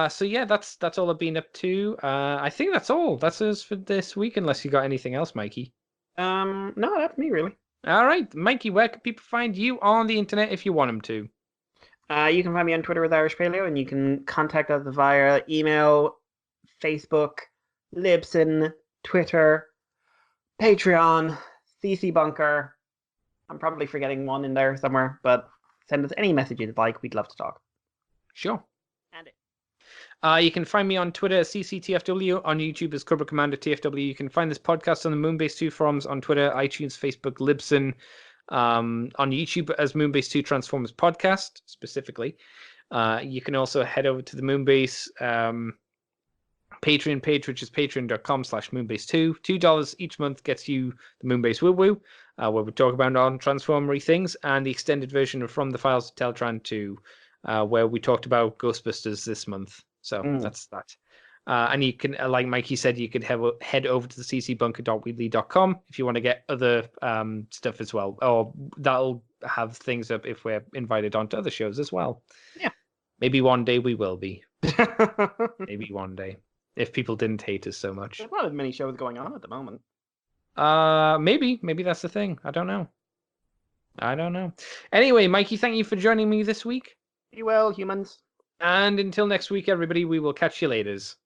So yeah, that's all I've been up to. I think that's all. That's us for this week, unless you got anything else, Mikey. No, that's me really. All right, Mikey, where can people find you on the internet if you want them to? You can find me on Twitter with Irish Paleo, and you can contact us via email, Facebook, Libsyn, Twitter, Patreon, CC Bunker. I'm probably forgetting one in there somewhere, but send us any messages like. We'd love to talk. Sure. And You can find me on Twitter as CCTFW, on YouTube as Cobra Commander TFW. You can find this podcast on the Moonbase 2 forums, on Twitter, iTunes, Facebook, Libsyn, on YouTube as Moonbase 2 Transformers Podcast, specifically. You can also head over to the Moonbase Patreon page, which is patreon.com/Moonbase2. $2 each month gets you the Moonbase Woo Woo, where we talk about on Transformery things, and the extended version of From the Files of Teltran 2, where we talked about Ghostbusters this month. So that's that. And you can, like Mikey said, you could head over to the ccbunker.weebly.com if you want to get other stuff as well. Or that'll have things up if we're invited onto other shows as well. Yeah. Maybe one day we will be. Maybe one day. If people didn't hate us so much. There's not as many shows going on at the moment. Maybe that's the thing. I don't know. Anyway, Mikey, thank you for joining me this week. Be well, humans. And until next week, everybody, we will catch you laters.